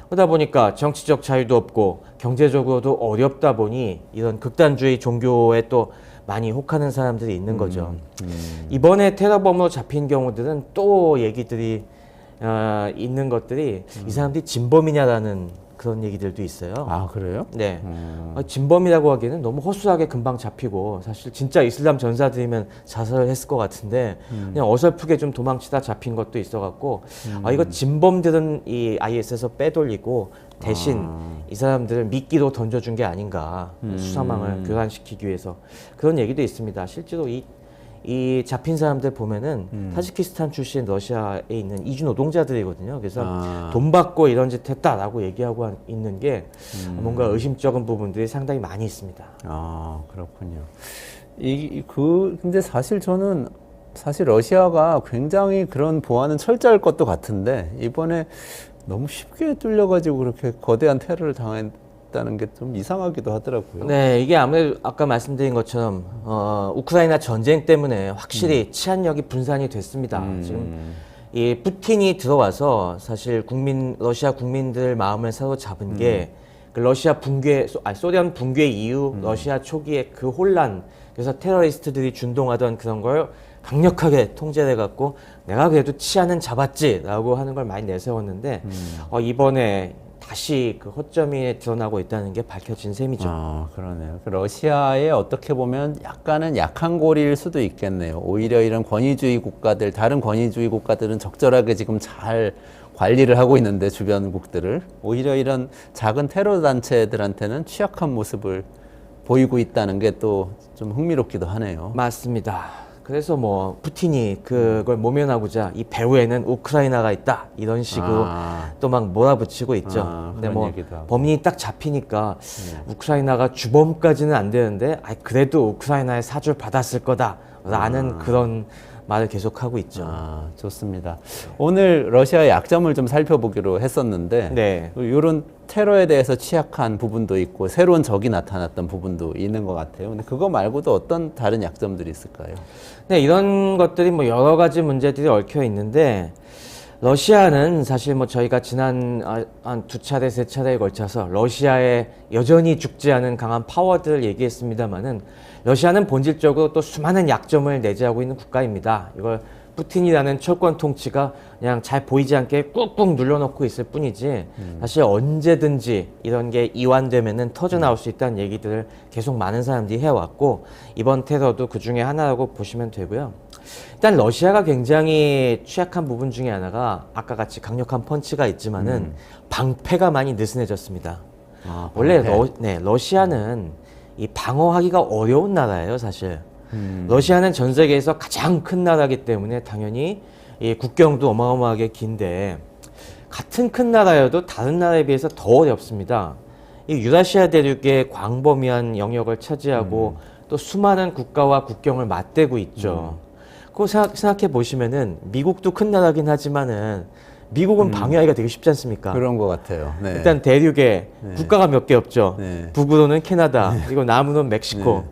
그러다 보니까 정치적 자유도 없고 경제적으로도 어렵다 보니 이런 극단주의 종교에 또 많이 혹하는 사람들이 있는 거죠. 이번에 테러범으로 잡힌 경우들은 또 얘기들이 있는 것들이 이 사람들이 진범이냐라는 그런 얘기들도 있어요. 그래요? 네. 진범이라고 하기에는 너무 허술하게 금방 잡히고 사실 진짜 이슬람 전사들이면 자살을 했을 것 같은데 그냥 어설프게 좀 도망치다 잡힌 것도 있어갖고 이거 진범들은 이 IS에서 빼돌리고 대신 이 사람들을 미끼로 던져준 게 아닌가 수사망을 교란시키기 위해서 그런 얘기도 있습니다. 실제로 이 잡힌 사람들 보면은 타지키스탄 출신 러시아에 있는 이주 노동자들이거든요. 그래서 돈 받고 이런 짓 했다라고 얘기하고 있는 게 뭔가 의심쩍은 부분들이 상당히 많이 있습니다. 그렇군요. 근데 사실 저는 러시아가 굉장히 그런 보안은 철저할 것도 같은데 이번에 너무 쉽게 뚫려가지고 그렇게 거대한 테러를 당했다는 게 좀 이상하기도 하더라고요. 네, 이게 아무래도 아까 말씀드린 것처럼 우크라이나 전쟁 때문에 확실히 치안력이 분산이 됐습니다. 지금 이 푸틴이 들어와서 사실 러시아 국민들 마음을 사로잡은 게 그 소련 붕괴 이후 러시아 초기에 그 혼란, 그래서 테러리스트들이 준동하던 그런 걸 강력하게 통제를 해갖고 내가 그래도 치안은 잡았지라고 하는 걸 많이 내세웠는데 이번에 다시 그 허점이 드러나고 있다는 게 밝혀진 셈이죠. 그러네요. 러시아의 어떻게 보면 약간은 약한 고리일 수도 있겠네요. 오히려 이런 권위주의 국가들, 다른 권위주의 국가들은 적절하게 지금 잘 관리를 하고 있는데 주변국들을 오히려 이런 작은 테러 단체들한테는 취약한 모습을 보이고 있다는 게 또 좀 흥미롭기도 하네요. 맞습니다. 그래서 뭐 푸틴이 그걸 모면하고자 이 배후에는 우크라이나가 있다 이런 식으로 또 막 몰아붙이고 있죠. 근데 뭐 범인이 딱 잡히니까 우크라이나가 주범까지는 안 되는데 그래도 우크라이나의 사주를 받았을 거다라는 그런 말을 계속하고 있죠. 좋습니다. 오늘 러시아의 약점을 좀 살펴보기로 했었는데 네. 이런 테러에 대해서 취약한 부분도 있고 새로운 적이 나타났던 부분도 있는 것 같아요. 근데 그거 말고도 어떤 다른 약점들이 있을까요? 네, 이런 것들이 뭐 여러 가지 문제들이 얽혀 있는데 러시아는 사실 뭐 저희가 지난 한 2차례, 3차례에 걸쳐서 러시아의 여전히 죽지 않은 강한 파워들을 얘기했습니다만은 러시아는 본질적으로 또 수많은 약점을 내재하고 있는 국가입니다. 이걸 푸틴이라는 철권 통치가 그냥 잘 보이지 않게 꾹꾹 눌러놓고 있을 뿐이지 사실 언제든지 이런 게 이완되면은 터져 나올 수 있다는 얘기들을 계속 많은 사람들이 해왔고 이번 테러도 그 중에 하나라고 보시면 되고요. 일단 러시아가 굉장히 취약한 부분 중에 하나가 아까 같이 강력한 펀치가 있지만은 방패가 많이 느슨해졌습니다. 원래 러시아는 이 방어하기가 어려운 나라예요, 사실. 러시아는 전 세계에서 가장 큰 나라이기 때문에 당연히 이 국경도 어마어마하게 긴데 같은 큰 나라여도 다른 나라에 비해서 더 어렵습니다. 이 유라시아 대륙의 광범위한 영역을 차지하고 또 수많은 국가와 국경을 맞대고 있죠. 그거 생각해 보시면은 미국도 큰 나라긴 하지만은 미국은 방어하기가 되게 쉽지 않습니까? 그런 것 같아요. 네. 일단 대륙에 국가가 몇 개 없죠. 네. 북으로는 캐나다, 그리고 남으로는 멕시코.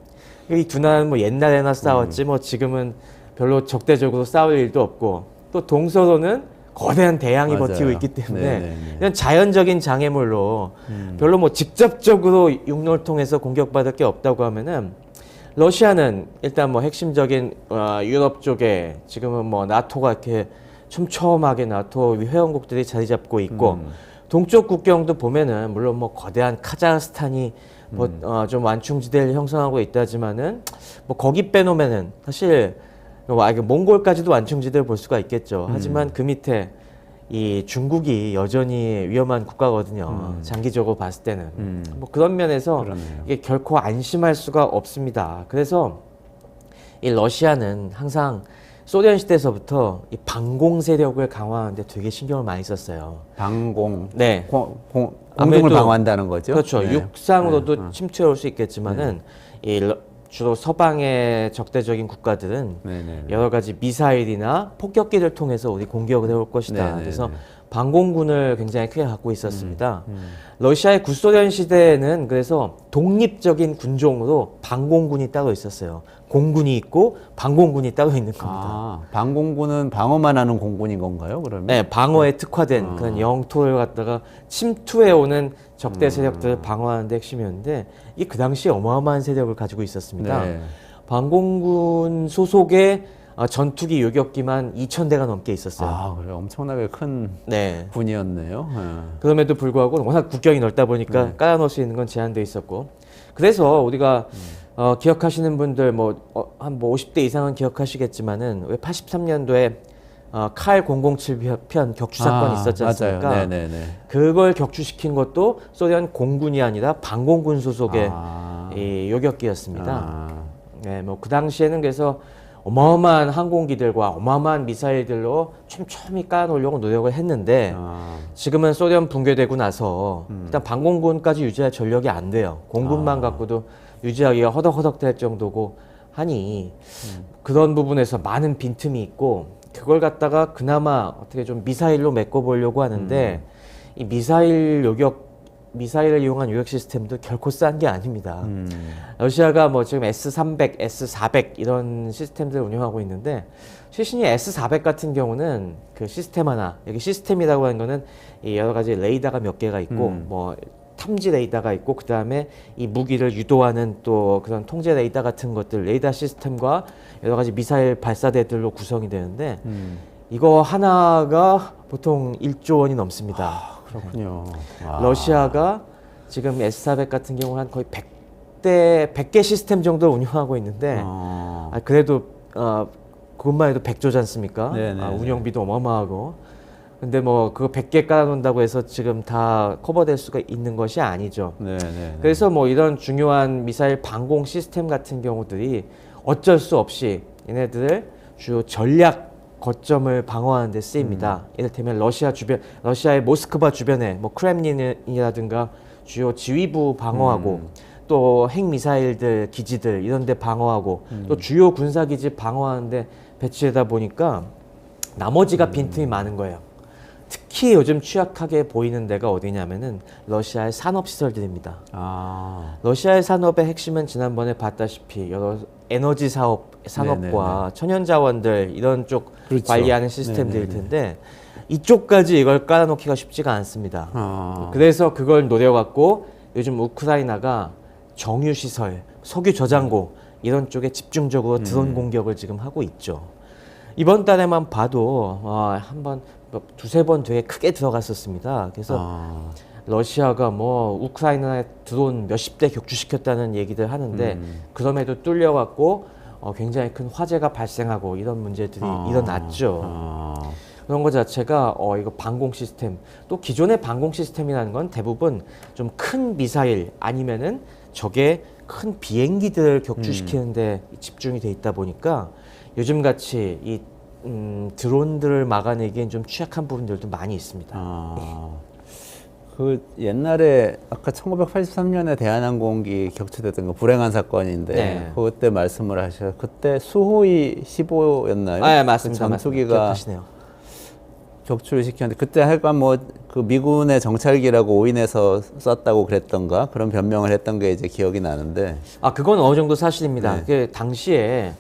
이 두 나라는 뭐 옛날에나 싸웠지 뭐 지금은 별로 적대적으로 싸울 일도 없고, 또 동서로는 거대한 대양이 맞아요. 버티고 있기 때문에 네네네. 이런 자연적인 장애물로 별로 뭐 직접적으로 육로를 통해서 공격받을 게 없다고 하면은, 러시아는 일단 뭐 핵심적인 유럽 쪽에 지금은 뭐 나토가 이렇게 촘촘하게 나토 회원국들이 자리 잡고 있고, 동쪽 국경도 보면은 물론 뭐 거대한 카자흐스탄이 뭐 좀 완충지대를 형성하고 있다지만은 뭐 거기 빼놓으면은 사실 몽골까지도 완충지대를 볼 수가 있겠죠. 하지만 그 밑에 이 중국이 여전히 위험한 국가거든요. 장기적으로 봤을 때는. 뭐 그런 면에서 그러네요. 이게 결코 안심할 수가 없습니다. 그래서 이 러시아는 항상 소련 시대에서부터 이 방공 세력을 강화하는데 되게 신경을 많이 썼어요. 방공. 네. 공중을 아무래도 방어한다는 거죠. 그렇죠. 네. 육상으로도 침투해 올 수 있겠지만은 주로 서방의 적대적인 국가들은 네네. 여러 가지 미사일이나 폭격기를 통해서 우리 공격을 해올 것이다. 네네네. 그래서 방공군을 굉장히 크게 갖고 있었습니다. 러시아의 구소련 시대에는 그래서 독립적인 군종으로 방공군이 따로 있었어요. 공군이 있고 방공군이 따로 있는 겁니다. 아, 방공군은 방어만 하는 공군인 건가요, 그러면? 네, 방어에 특화된 그런 영토를 갖다가 침투해 오는 적대 세력들을 방어하는 데 핵심이었는데, 이게 그 당시에 어마어마한 세력을 가지고 있었습니다. 네. 방공군 소속의 전투기 요격기만 2,000대가 넘게 있었어요. 아, 그래 엄청나게 큰 네. 군이었네요. 그럼에도 불구하고 워낙 국경이 넓다 보니까 깔아놓을 수 있는 건 제한돼 있었고, 그래서 우리가 기억하시는 분들 한 50대 이상은 기억하시겠지만은 왜 83년도에 칼 007편 격추 사건이 있었지 않습니까? 맞아요. 네네네. 그걸 격추시킨 것도 소련 공군이 아니라 방공군 소속의 이 요격기였습니다. 아, 네, 뭐 그 당시에는 그래서 어마어마한 항공기들과 어마어마한 미사일들로 촘촘히 깔아놓으려고 노력을 했는데, 지금은 소련 붕괴되고 나서 일단 방공군까지 유지할 전력이 안 돼요. 공군만 갖고도 유지하기가 허덕허덕 될 정도고 하니 그런 부분에서 많은 빈틈이 있고, 그걸 갖다가 그나마 어떻게 좀 미사일로 메꿔보려고 하는데 이 미사일을 이용한 요격 시스템도 결코 싼 게 아닙니다. 러시아가 뭐 지금 S-300, S-400 이런 시스템들을 운영하고 있는데, 최신의 S-400 같은 경우는 그 시스템 하나, 여기 시스템이라고 하는 거는 이 여러 가지 레이더가 몇 개가 있고 뭐 탐지 레이더가 있고, 그 다음에 이 무기를 유도하는 또 그런 통제 레이더 같은 것들, 레이더 시스템과 여러 가지 미사일 발사대들로 구성이 되는데, 이거 하나가 보통 1조 원이 넘습니다. 그렇군요. 아. 러시아가 지금 S-400 같은 경우는 한 거의 100개 시스템 정도 운영하고 있는데, 그래도 그것만 해도 100조지 않습니까? 네네. 운영비도 어마어마하고. 근데 뭐 그거 100개 깔아놓는다고 해서 지금 다 커버될 수가 있는 것이 아니죠. 네네. 그래서 뭐 이런 중요한 미사일 방공 시스템 같은 경우들이 어쩔 수 없이 얘네들 주요 전략 거점을 방어하는 데 쓰입니다. 이를테면 러시아의 모스크바 주변에 뭐 크렘린이라든가 주요 지휘부 방어하고, 또 핵미사일들 기지들 이런 데 방어하고, 또 주요 군사기지 방어하는데 배치하다 보니까 나머지가 빈틈이 많은 거예요. 특히 요즘 취약하게 보이는 데가 어디냐면은 러시아의 산업시설들입니다. 러시아의 산업의 핵심은 지난번에 봤다시피 여러 에너지 산업과 네네네. 천연자원들 이런 쪽 그렇죠. 관리하는 시스템들일 네네네. 텐데, 이쪽까지 이걸 깔아놓기가 쉽지가 않습니다. 그래서 그걸 노려갖고 요즘 우크라이나가 정유시설, 석유 저장고 이런 쪽에 집중적으로 드론 공격을 지금 하고 있죠. 이번 달에만 봐도 한번 두세 번 되게 크게 들어갔었습니다. 그래서 러시아가 뭐 우크라이나에 드론 몇십 대 격추시켰다는 얘기들 하는데, 그럼에도 뚫려갖고 굉장히 큰 화재가 발생하고 이런 문제들이 일어났죠. 그런 것 자체가 이거 방공 시스템, 또 기존의 방공 시스템이라는 건 대부분 좀 큰 미사일 아니면은 적의 큰 비행기들을 격추시키는데 집중이 돼 있다 보니까 요즘같이 이 드론들을 막아내기엔 좀 취약한 부분들도 많이 있습니다. 그 옛날에 아까 1983년에 대한항공기 격추됐던 거 불행한 사건인데 네. 그때 말씀을 하셔서 그때 수호이 15였나요? 아, 예, 맞습니다. 그 전투기가 기억하시네요. 격추를 시켰는데 그때 하여간 뭐 그 미군의 정찰기라고 오인해서 쐈다고 그랬던가 그런 변명을 했던 게 이제 기억이 나는데 아, 그건 어느 정도 사실입니다. 네. 그 당시에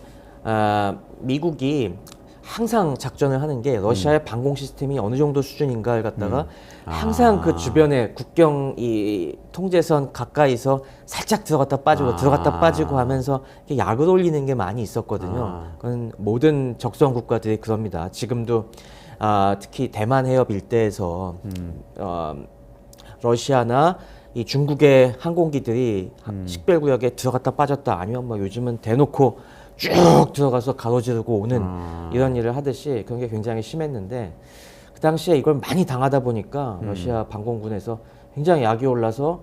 미국이 항상 작전을 하는 게 러시아의 방공 시스템이 어느 정도 수준인가를 갖다가 항상 그 주변에 국경 이 통제선 가까이서 살짝 들어갔다 빠지고 들어갔다 빠지고 하면서 이렇게 약을 올리는 게 많이 있었거든요. 그건 모든 적성 국가들이 그럽니다. 지금도 특히 대만 해협 일대에서 러시아나 이 중국의 항공기들이 식별구역에 들어갔다 빠졌다 아니면 뭐 요즘은 대놓고 쭉 들어가서 가로지르고 오는 이런 일을 하듯이 그런 게 굉장히 심했는데 그 당시에 이걸 많이 당하다 보니까 러시아 방공군에서 굉장히 약이 올라서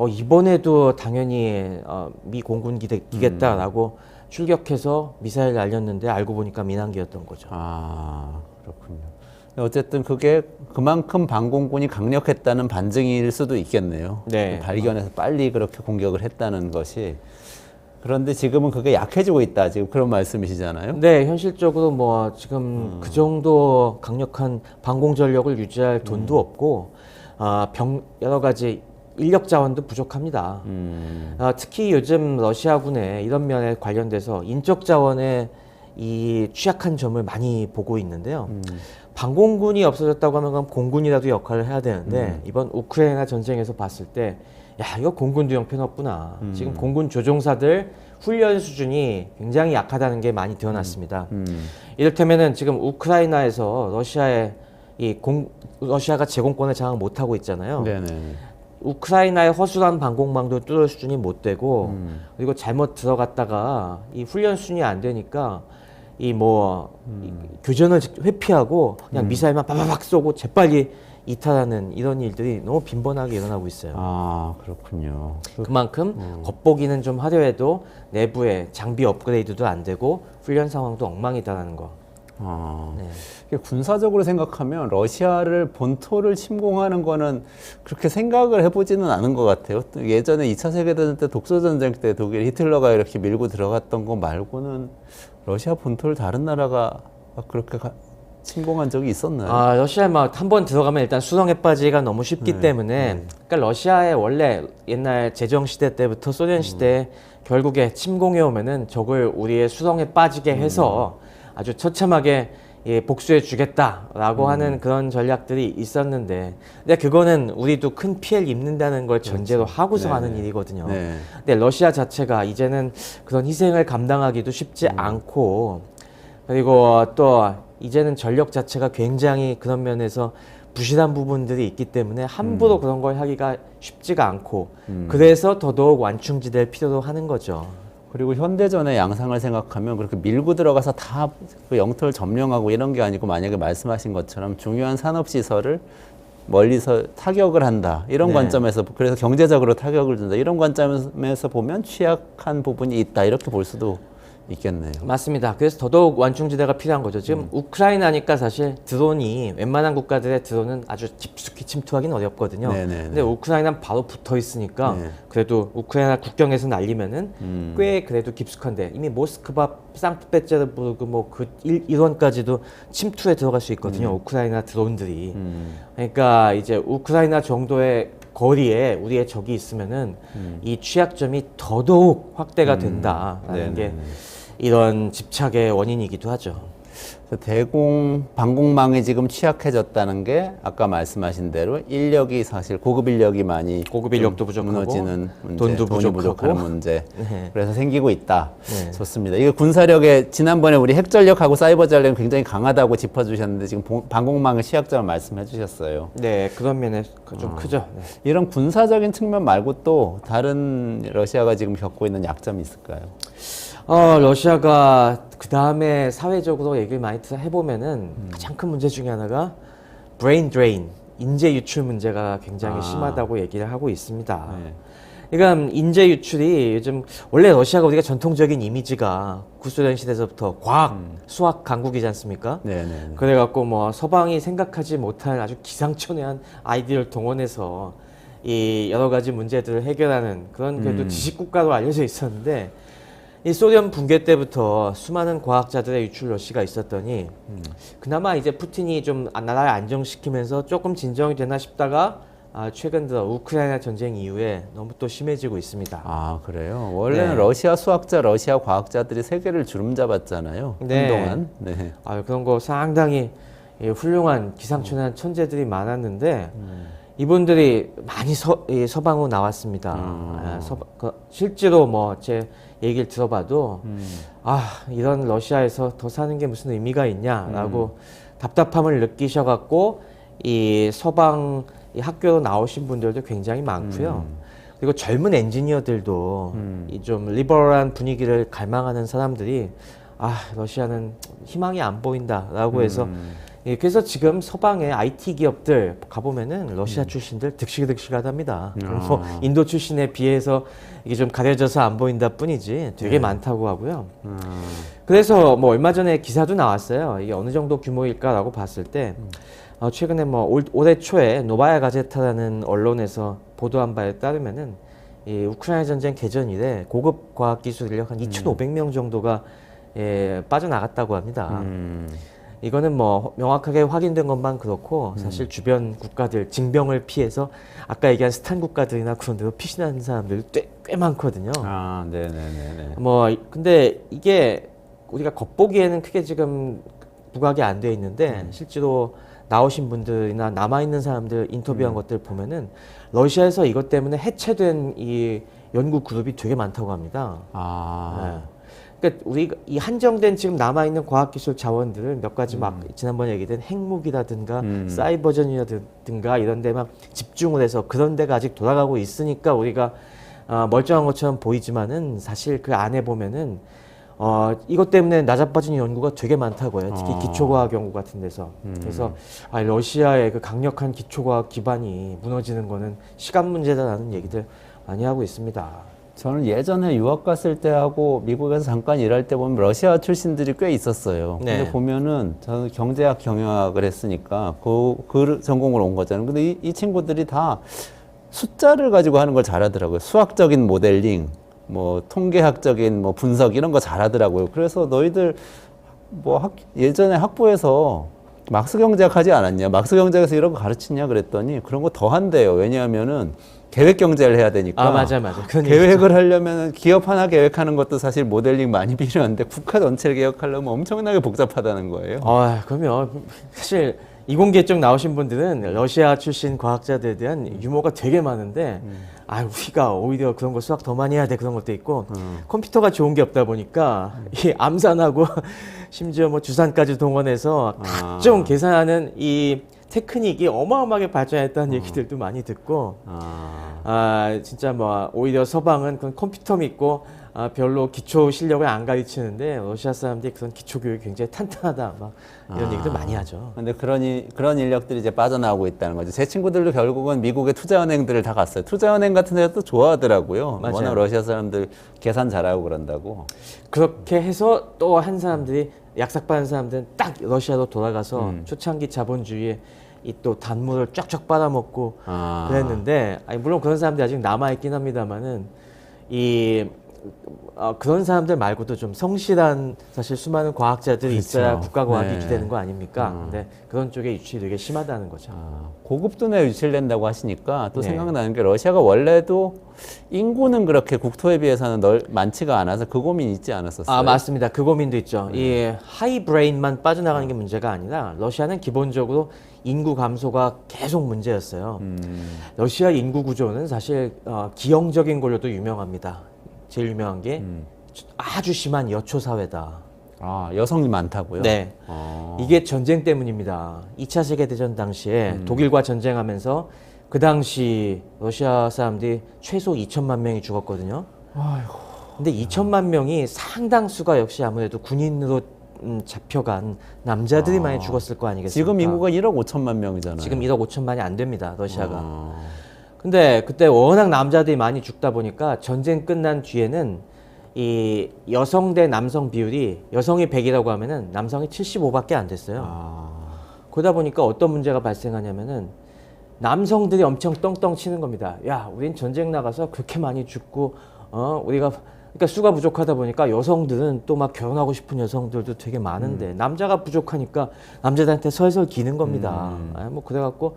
이번에도 당연히 미 공군 기겠다라고 출격해서 미사일을 날렸는데 알고 보니까 민항기였던 거죠. 아, 그렇군요. 어쨌든 그게 그만큼 방공군이 강력했다는 반증일 수도 있겠네요. 네. 발견해서 빨리 그렇게 공격을 했다는 것이. 그런데 지금은 그게 약해지고 있다. 지금 그런 말씀이시잖아요. 네, 현실적으로 뭐 지금 그 정도 강력한 방공 전력을 유지할 돈도 없고 여러 가지 인력 자원도 부족합니다. 특히 요즘 러시아군의 이런 면에 관련돼서 인적 자원의 이 취약한 점을 많이 보고 있는데요. 방공군이 없어졌다고 하면 그럼 공군이라도 역할을 해야 되는데 이번 우크라이나 전쟁에서 봤을 때 야, 이거 공군도 형편없구나. 지금 공군 조종사들 훈련 수준이 굉장히 약하다는 게 많이 드러났습니다. 이를테면은 지금 우크라이나에서 러시아가 제공권을 장악 못 하고 있잖아요. 네네. 우크라이나의 허술한 방공망도 뚫을 수준이 못 되고 그리고 잘못 들어갔다가 이 훈련 수준이 안 되니까 이 교전을 회피하고 그냥 미사일만 빠바박 쏘고 재빨리 이탈하는 이런 일들이 너무 빈번하게 일어나고 있어요. 아, 그렇군요. 그만큼 겉보기는 좀 화려해도 내부에 장비 업그레이드도 안 되고 훈련 상황도 엉망이다라는 거. 네. 이게 군사적으로 생각하면 러시아를 본토를 침공하는 거는 그렇게 생각을 해보지는 않은 것 같아요. 예전에 2차 세계대전 때 독소전쟁 때 독일 히틀러가 이렇게 밀고 들어갔던 거 말고는 러시아 본토를 다른 나라가 그렇게 침공한 적이 있었나요? 러시아에 한 번 들어가면 일단 수렁에 빠지기가 너무 쉽기 때문에 그러니까 러시아의 원래 옛날 제정시대 때부터 소련 시대에 결국에 침공해 오면은 적을 우리의 수렁에 빠지게 해서 아주 처참하게 복수해 주겠다라고 하는 그런 전략들이 있었는데 근데 그거는 우리도 큰 피해를 입는다는 걸 전제로 하고서 하는 일이거든요. 네. 근데 러시아 자체가 이제는 그런 희생을 감당하기도 쉽지 않고 그리고 또 이제는 전력 자체가 굉장히 그런 면에서 부실한 부분들이 있기 때문에 함부로 그런 걸 하기가 쉽지가 않고 그래서 더더욱 완충지대를 필요로 하는 거죠. 그리고 현대전의 양상을 생각하면 그렇게 밀고 들어가서 다 그 영토를 점령하고 이런 게 아니고 만약에 말씀하신 것처럼 중요한 산업시설을 멀리서 타격을 한다. 이런 네. 관점에서 그래서 경제적으로 타격을 준다. 이런 관점에서 보면 취약한 부분이 있다. 이렇게 볼 수도 있겠네요. 맞습니다. 그래서 더더욱 완충지대가 필요한 거죠. 지금 우크라이나니까 사실 드론이 웬만한 국가들의 드론은 아주 깊숙이 침투하기는 어렵거든요. 네네네. 근데 우크라이나는 바로 붙어 있으니까 네. 그래도 우크라이나 국경에서 날리면은 꽤 그래도 깊숙한데 이미 모스크바, 상트페테르부르크 그 일원까지도 침투에 들어갈 수 있거든요. 우크라이나 드론들이. 그러니까 이제 우크라이나 정도의 거리에 우리의 적이 있으면은 이 취약점이 더더욱 확대가 된다라는 게 이런 집착의 원인이기도 하죠. 대공 방공망이 지금 취약해졌다는 게 아까 말씀하신 대로 인력이 사실 고급 인력이 많이 고급 인력도 좀 부족하고 무너지는 문제, 돈도 돈이 부족하고. 부족하는 문제. 네. 그래서 생기고 있다. 네. 좋습니다. 이거 군사력에 지난번에 우리 핵 전력하고 사이버 전력은 굉장히 강하다고 짚어주셨는데 지금 방공망의 취약점을 말씀해주셨어요. 네, 그런 면에 좀 크죠. 네. 이런 군사적인 측면 말고 또 다른 러시아가 지금 겪고 있는 약점이 있을까요? 러시아가 그 다음에 사회적으로 얘기를 많이 해보면은 가장 큰 문제 중에 하나가 브레인 드레인, 인재 유출 문제가 굉장히 심하다고 얘기를 하고 있습니다. 네. 그러니까 인재 유출이 요즘 원래 러시아가 우리가 전통적인 이미지가 구소련 시대에서부터 과학, 수학 강국이지 않습니까? 네네. 그래갖고 뭐 서방이 생각하지 못할 아주 기상천외한 아이디어를 동원해서 이 여러 가지 문제들을 해결하는 그런 그래도 지식국가로 알려져 있었는데 이 소련 붕괴 때부터 수많은 과학자들의 유출 러시가 있었더니 그나마 이제 푸틴이 좀 나라를 안정시키면서 조금 진정이 되나 싶다가 최근 들어 우크라이나 전쟁 이후에 너무 또 심해지고 있습니다. 아, 그래요? 원래는 네. 러시아 수학자, 러시아 과학자들이 세계를 주름잡았잖아요. 네. 한동안. 네. 그런 거 상당히 훌륭한 기상천외한 천재들이 많았는데 이분들이 많이 서방으로 나왔습니다. 실제로 뭐 제 얘기를 들어봐도 이런 러시아에서 더 사는 게 무슨 의미가 있냐라고 답답함을 느끼셔갖고 이 서방 이 학교로 나오신 분들도 굉장히 많고요. 그리고 젊은 엔지니어들도 이 좀 리버럴한 분위기를 갈망하는 사람들이 러시아는 희망이 안 보인다라고 해서 그래서 지금 서방의 IT 기업들 가보면은 러시아 출신들 득실득실하답니다. 뭐 인도 출신에 비해서 이게 좀 가려져서 안 보인다 뿐이지 되게 많다고 하고요. 그래서 뭐 얼마 전에 기사도 나왔어요. 이게 어느 정도 규모일까라고 봤을 때 최근에 뭐 올해 초에 노바야 가제타라는 언론에서 보도한 바에 따르면은 이 우크라이나 전쟁 개전 이래 고급 과학 기술 인력 한 2,500명 정도가 빠져나갔다고 합니다. 이거는 뭐 명확하게 확인된 것만 그렇고 사실 주변 국가들 징병을 피해서 아까 얘기한 스탄 국가들이나 그런 데로 피신하는 사람들 꽤 많거든요. 아, 네네네. 뭐 근데 이게 우리가 겉보기에는 크게 지금 부각이 안 돼 있는데 실제로 나오신 분들이나 남아있는 사람들 인터뷰한 것들 보면은 러시아에서 이것 때문에 해체된 이 연구 그룹이 되게 많다고 합니다. 네. 그러니까 우리가 이 한정된 지금 남아있는 과학기술 자원들을 몇 가지 막 지난번에 얘기된 핵무기라든가 사이버전이라든가 이런 데만 집중을 해서 그런 데가 아직 돌아가고 있으니까 우리가 멀쩡한 것처럼 보이지만은 사실 그 안에 보면은 이것 때문에 나자빠진 연구가 되게 많다고 해요. 특히 기초과학 연구 같은 데서. 그래서 러시아의 그 강력한 기초과학 기반이 무너지는 거는 시간 문제다라는 얘기들 많이 하고 있습니다. 저는 예전에 유학 갔을 때하고 미국에서 잠깐 일할 때 보면 러시아 출신들이 꽤 있었어요. 네. 근데 보면은 저는 경제학, 경영학을 했으니까 그 전공으로 온 거잖아요. 근데 이 친구들이 다 숫자를 가지고 하는 걸 잘하더라고요. 수학적인 모델링, 뭐 통계학적인 뭐 분석 이런 거 잘하더라고요. 그래서 너희들 뭐 예전에 학부에서 막스 경제학 하지 않았냐? 막스 경제학에서 이런 거 가르치냐? 그랬더니 그런 거 더 한대요. 왜냐하면은 계획 경제를 해야 되니까. 맞아. 계획을 하려면 기업 하나 계획하는 것도 사실 모델링 많이 필요한데 국가 전체를 계획하려면 엄청나게 복잡하다는 거예요. 그럼요. 사실 이공계 쪽 나오신 분들은 러시아 출신 과학자들에 대한 유머가 되게 많은데 우리가 오히려 그런 거 수학 더 많이 해야 돼 그런 것도 있고 컴퓨터가 좋은 게 없다 보니까 이 암산하고 심지어 뭐 주산까지 동원해서 각종 계산하는 이 테크닉이 어마어마하게 발전했다는 얘기들도 많이 듣고 진짜 뭐 오히려 서방은 그런 컴퓨터 믿고 별로 기초 실력을 안 가르치는데 러시아 사람들이 그런 기초 교육이 굉장히 탄탄하다 막 이런 얘기들 많이 하죠. 근데 그런 인력들이 이제 빠져나오고 있다는 거죠. 제 친구들도 결국은 미국의 투자은행들을 다 갔어요. 투자은행 같은 데도 좋아하더라고요. 맞아요. 워낙 러시아 사람들 계산 잘하고 그런다고. 그렇게 해서 또 한 사람들이 약삭받은 사람들은 딱 러시아로 돌아가서 초창기 자본주의에 이 또 단물을 쫙쫙 빨아먹고 그랬는데 물론 그런 사람들이 아직 남아있긴 합니다만은 그런 사람들 말고도 좀 성실한 사실 수많은 과학자들이 그렇죠. 있어야 국가 과학이 네. 유지되는 거 아닙니까? 근데 그런 쪽에 유출이 되게 심하다는 거죠. 고급 두뇌 유출된다고 하시니까 또 네. 생각나는 게 러시아가 원래도 인구는 그렇게 국토에 비해서는 많지가 않아서 그 고민이 있지 않았었어요. 맞습니다. 그 고민도 있죠. 이 하이 브레인만 빠져나가는 게 문제가 아니라 러시아는 기본적으로 인구 감소가 계속 문제였어요. 러시아 인구 구조는 사실 기형적인 걸로도 유명합니다. 제일 유명한 게 아주 심한 여초 사회다. 여성이 많다고요? 네. 이게 전쟁 때문입니다. 2차 세계대전 당시에 독일과 전쟁하면서 그 당시 러시아 사람들이 최소 2천만 명이 죽었거든요. 근데 2천만 명이 상당수가 역시 아무래도 군인으로 잡혀간 남자들이 많이 죽었을 거 아니겠습니까? 지금 인구가 1억 5천만 명이잖아요. 지금 1억 5천만이 안 됩니다. 러시아가. 근데 그때 워낙 남자들이 많이 죽다 보니까 전쟁 끝난 뒤에는 이 여성 대 남성 비율이 여성이 100이라고 하면은 남성이 75밖에 안 됐어요. 아, 그러다 보니까 어떤 문제가 발생하냐면은 남성들이 엄청 떵떵 치는 겁니다. 야, 우린 전쟁 나가서 그렇게 많이 죽고 우리가 그러니까 수가 부족하다 보니까 여성들은 또 막 결혼하고 싶은 여성들도 되게 많은데 남자가 부족하니까 남자들한테 설설 기는 겁니다. 뭐 그래갖고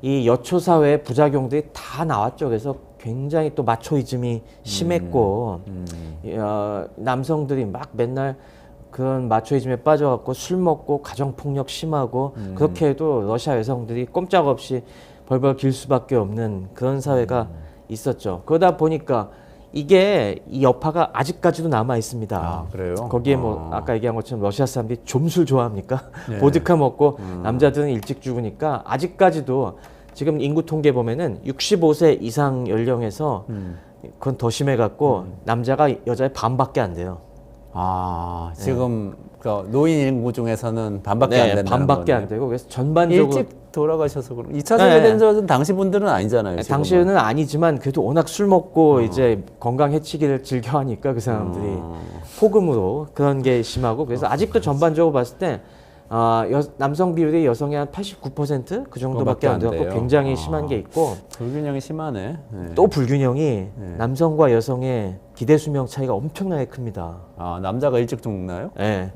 이 여초 사회의 부작용들이 다 나왔죠. 그래서 굉장히 또 마초이즘이 심했고 남성들이 막 맨날 그런 마초이즘에 빠져갖고 술 먹고 가정폭력 심하고 그렇게 해도 러시아 여성들이 꼼짝없이 벌벌 길 수밖에 없는 그런 사회가 있었죠. 그러다 보니까 이게 이 여파가 아직까지도 남아 있습니다. 아, 그래요? 거기에 뭐 아까 얘기한 것처럼 러시아 사람들이 좀술 좋아합니까? 네. 보드카 먹고 남자들은 일찍 죽으니까 아직까지도 지금 인구 통계 보면은 65세 이상 연령에서 그건 더 심해갖고 남자가 여자의 반밖에 안 돼요. 아, 지금 그 노인 인구 중에서는 반밖에 안 된다는 반밖에 거네요. 안 되고 그래서 전반적으로 일찍 돌아가셔서 그럼 2차 세계대전은 당시 분들은 아니잖아요. 지금은. 당시에는 아니지만 그래도 워낙 술 먹고 이제 건강 해치기를 즐겨하니까 그 사람들이 폭음으로 그런 게 심하고 그래서 아직도 전반적으로 봤을 때 남성 비율이 여성의 한 89%그 정도밖에 안 되고 돼요. 굉장히 심한 게 있고 불균형이 심하네. 네. 또 불균형이 남성과 여성의 기대 수명 차이가 엄청나게 큽니다. 아, 남자가 일찍 죽나요? 네.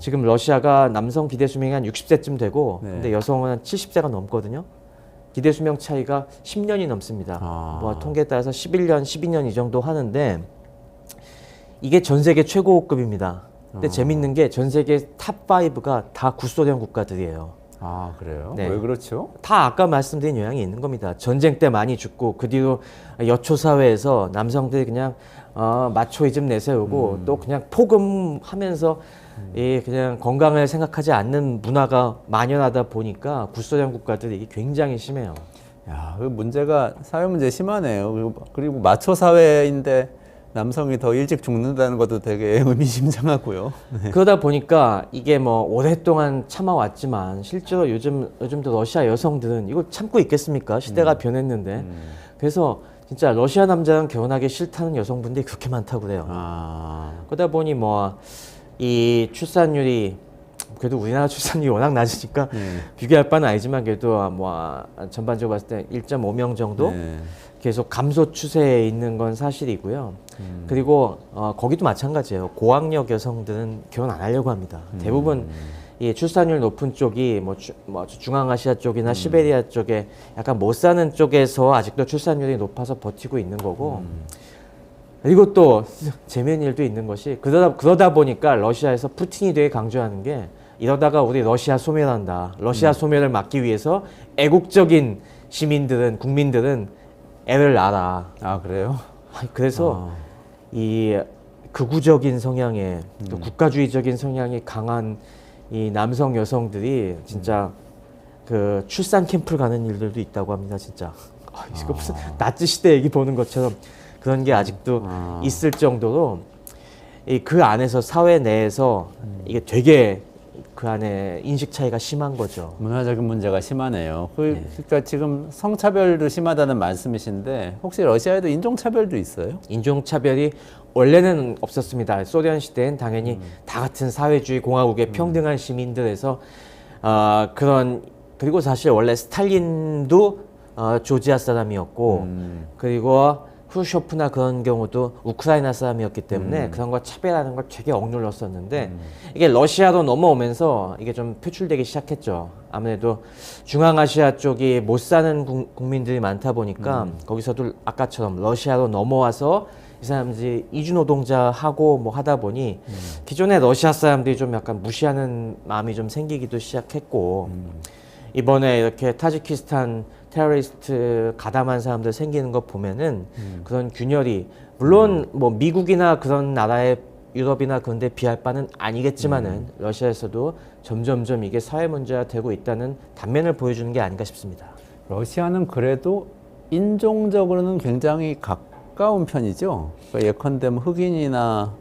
지금 러시아가 남성 기대 수명이 한 60세쯤 되고 네. 근데 여성은 한 70세가 넘거든요. 기대 수명 차이가 10년이 넘습니다. 아. 뭐 통계에 따라서 11년, 12년 이 정도 하는데 이게 전 세계 최고급입니다. 근데 재밌는 게 전 세계 탑 5가 다 구소련 국가들이에요. 아, 그래요? 네. 왜 그렇죠? 다 아까 말씀드린 영향이 있는 겁니다. 전쟁 때 많이 죽고 그 뒤로 여초 사회에서 남성들이 그냥 마초이즘 내세우고 또 그냥 폭음하면서 이 그냥 건강을 생각하지 않는 문화가 만연하다 보니까 구소련 국가들이 굉장히 심해요. 야, 그 문제가 사회 문제 심하네요. 그리고 마초 사회인데 남성이 더 일찍 죽는다는 것도 되게 의미심장하고요. 그러다 보니까 이게 뭐 오랫동안 참아왔지만 실제로 요즘도 러시아 여성들은 이걸 참고 있겠습니까? 시대가 변했는데. 그래서 진짜 러시아 남자랑 결혼하기 싫다는 여성분들이 그렇게 많다고 그래요. 아, 그러다 보니 뭐 이 출산율이 그래도 우리나라 출산율이 워낙 낮으니까 비교할 바는 아니지만 그래도 뭐 전반적으로 봤을 때 1.5명 정도 네. 계속 감소 추세에 있는 건 사실이고요. 그리고 거기도 마찬가지예요. 고학력 여성들은 결혼 안 하려고 합니다. 대부분 이 출산율 높은 쪽이 뭐 중앙아시아 쪽이나 시베리아 쪽에 약간 못 사는 쪽에서 아직도 출산율이 높아서 버티고 있는 거고. 그리고 또 재미있는 일도 있는 것이 그러다 보니까 러시아에서 푸틴이 되게 강조하는 게 이러다가 우리 러시아 소멸한다. 러시아 소멸을 막기 위해서 애국적인 국민들은 애를 낳아라. 아, 그래요? 그래서 이 극우적인 성향의 또 국가주의적인 성향이 강한 이 남성 여성들이 진짜 그 출산 캠프를 가는 일들도 있다고 합니다. 진짜 이거 무슨 나치 시대 얘기 보는 것처럼 그런 게 아직도 있을 정도로 그 안에서 사회 내에서 이게 되게 그 안에 인식 차이가 심한 거죠. 문화적인 문제가 심하네요. 그러니까 지금 성차별도 심하다는 말씀이신데 혹시 러시아에도 인종차별도 있어요? 인종차별이 원래는 없었습니다. 소련 시대엔 당연히 다 같은 사회주의 공화국의 평등한 시민들에서 그리고 사실 원래 스탈린도 조지아 사람이었고 그리고 후르쇼프나 그런 경우도 우크라이나 사람이었기 때문에 그런 걸 차별하는 걸 되게 억눌렀었는데 이게 러시아로 넘어오면서 이게 좀 표출되기 시작했죠. 아무래도 중앙아시아 쪽이 못 사는 국민들이 많다 보니까 거기서도 아까처럼 러시아로 넘어와서 이 사람들이 이주노동자 하고 뭐 하다 보니 기존의 러시아 사람들이 좀 약간 무시하는 마음이 좀 생기기도 시작했고 이번에 이렇게 타지키스탄 테러리스트 가담한 사람들 생기는 거 보면은 그런 균열이 물론 뭐 미국이나 그런 나라의 유럽이나 그런 데 비할 바는 아니겠지만은 러시아에서도 점점점 이게 사회 문제가 되고 있다는 단면을 보여주는 게 아닌가 싶습니다. 러시아는 그래도 인종적으로는 굉장히 가까운 편이죠. 그러니까 예컨대 뭐 흑인이나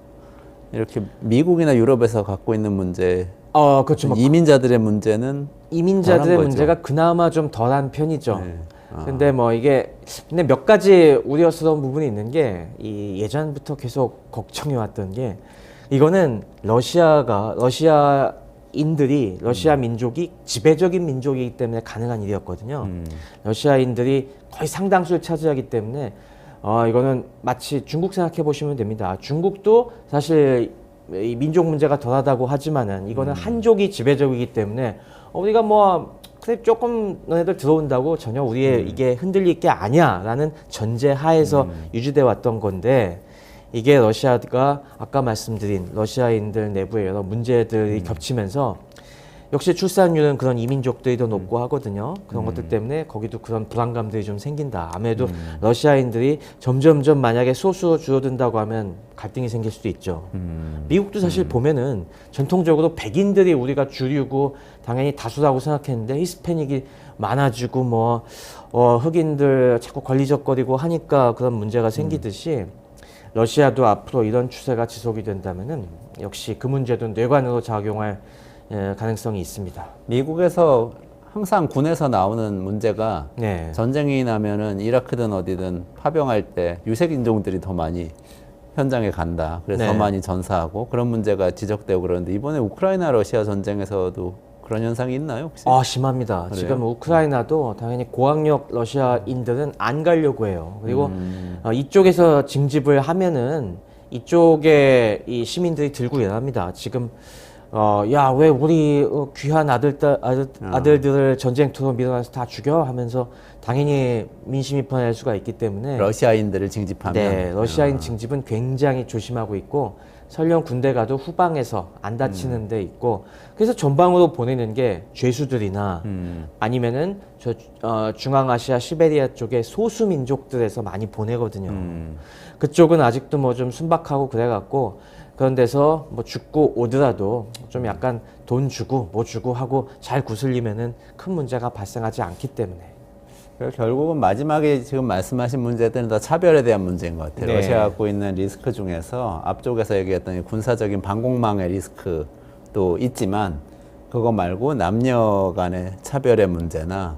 이렇게 미국이나 유럽에서 갖고 있는 문제, 그렇죠. 이민자들의 문제는 이민자들의 덜한 거죠. 문제가 그나마 좀 덜한 편이죠. 네. 근데 뭐 이게 근데 몇 가지 우려스러운 부분이 있는 게 이 예전부터 계속 걱정해 왔던 게 이거는 러시아인들이 러시아 민족이 지배적인 민족이기 때문에 가능한 일이었거든요. 러시아인들이 거의 상당수를 차지하기 때문에 이거는 마치 중국 생각해 보시면 됩니다. 중국도 사실 이 민족 문제가 덜하다고 하지만은 이거는 한족이 지배적이기 때문에 우리가 뭐 그래 조금 너네들 들어온다고 전혀 우리의 이게 흔들릴 게 아니야라는 전제 하에서 유지돼 왔던 건데 이게 러시아가 아까 말씀드린 러시아인들 내부의 여러 문제들이 겹치면서 역시 출산율은 그런 이민족들이 더 높고 하거든요. 그런 것들 때문에 거기도 그런 불안감들이 좀 생긴다. 아무래도 러시아인들이 점점점 만약에 소수로 줄어든다고 하면 갈등이 생길 수도 있죠. 미국도 사실 보면은 전통적으로 백인들이 우리가 주류고 당연히 다수라고 생각했는데 히스패닉이 많아지고 뭐 흑인들 자꾸 권리적거리고 하니까 그런 문제가 생기듯이 러시아도 앞으로 이런 추세가 지속이 된다면은 역시 그 문제도 뇌관으로 작용할 가능성이 있습니다. 미국에서 항상 군에서 나오는 문제가 네. 전쟁이 나면은 이라크든 어디든 파병할 때 유색 인종들이 더 많이 현장에 간다. 그래서 네. 더 많이 전사하고 그런 문제가 지적되고 그러는데 이번에 우크라이나 러시아 전쟁에서도 그런 현상이 있나요? 혹시? 심합니다. 그래요? 지금 우크라이나도 당연히 고학력 러시아인들은 안 가려고 해요. 그리고 이쪽에서 징집을 하면은 이쪽에 이 시민들이 들고 일어납니다. 지금 야, 왜 우리 귀한 아들들을 전쟁터로 밀어넣어서 다 죽여? 하면서 당연히 민심이 변할 수가 있기 때문에 러시아인들을 징집하면 네, 러시아인 징집은 굉장히 조심하고 있고 설령 군대 가도 후방에서 안 다치는 데 있고 그래서 전방으로 보내는 게 죄수들이나 아니면은 중앙아시아 시베리아 쪽에 소수 민족들에서 많이 보내거든요. 그쪽은 아직도 뭐 좀 순박하고 그래갖고 그런 데서 뭐 죽고 오더라도 좀 약간 돈 주고 뭐 주고 하고 잘 구슬리면은 큰 문제가 발생하지 않기 때문에. 결국은 마지막에 지금 말씀하신 문제들은 다 차별에 대한 문제인 것 같아요. 네. 러시아가 갖고 있는 리스크 중에서 앞쪽에서 얘기했던 이 군사적인 방공망의 리스크도 있지만 그거 말고 남녀 간의 차별의 문제나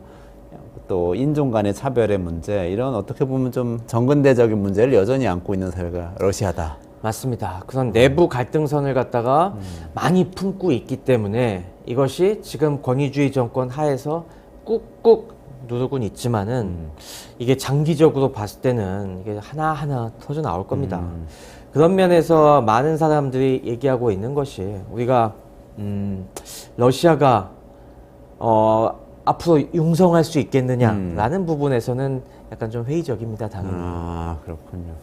또 인종 간의 차별의 문제 이런 어떻게 보면 좀 정근대적인 문제를 여전히 안고 있는 사회가 러시아다. 맞습니다. 그런 내부 갈등선을 갖다가 많이 품고 있기 때문에 이것이 지금 권위주의 정권 하에서 꾹꾹 누르곤 있지만은 이게 장기적으로 봤을 때는 이게 하나하나 터져 나올 겁니다. 그런 면에서 많은 사람들이 얘기하고 있는 것이 우리가 러시아가 앞으로 융성할 수 있겠느냐라는 부분에서는 약간 좀 회의적입니다, 당연히. 아, 그렇군요.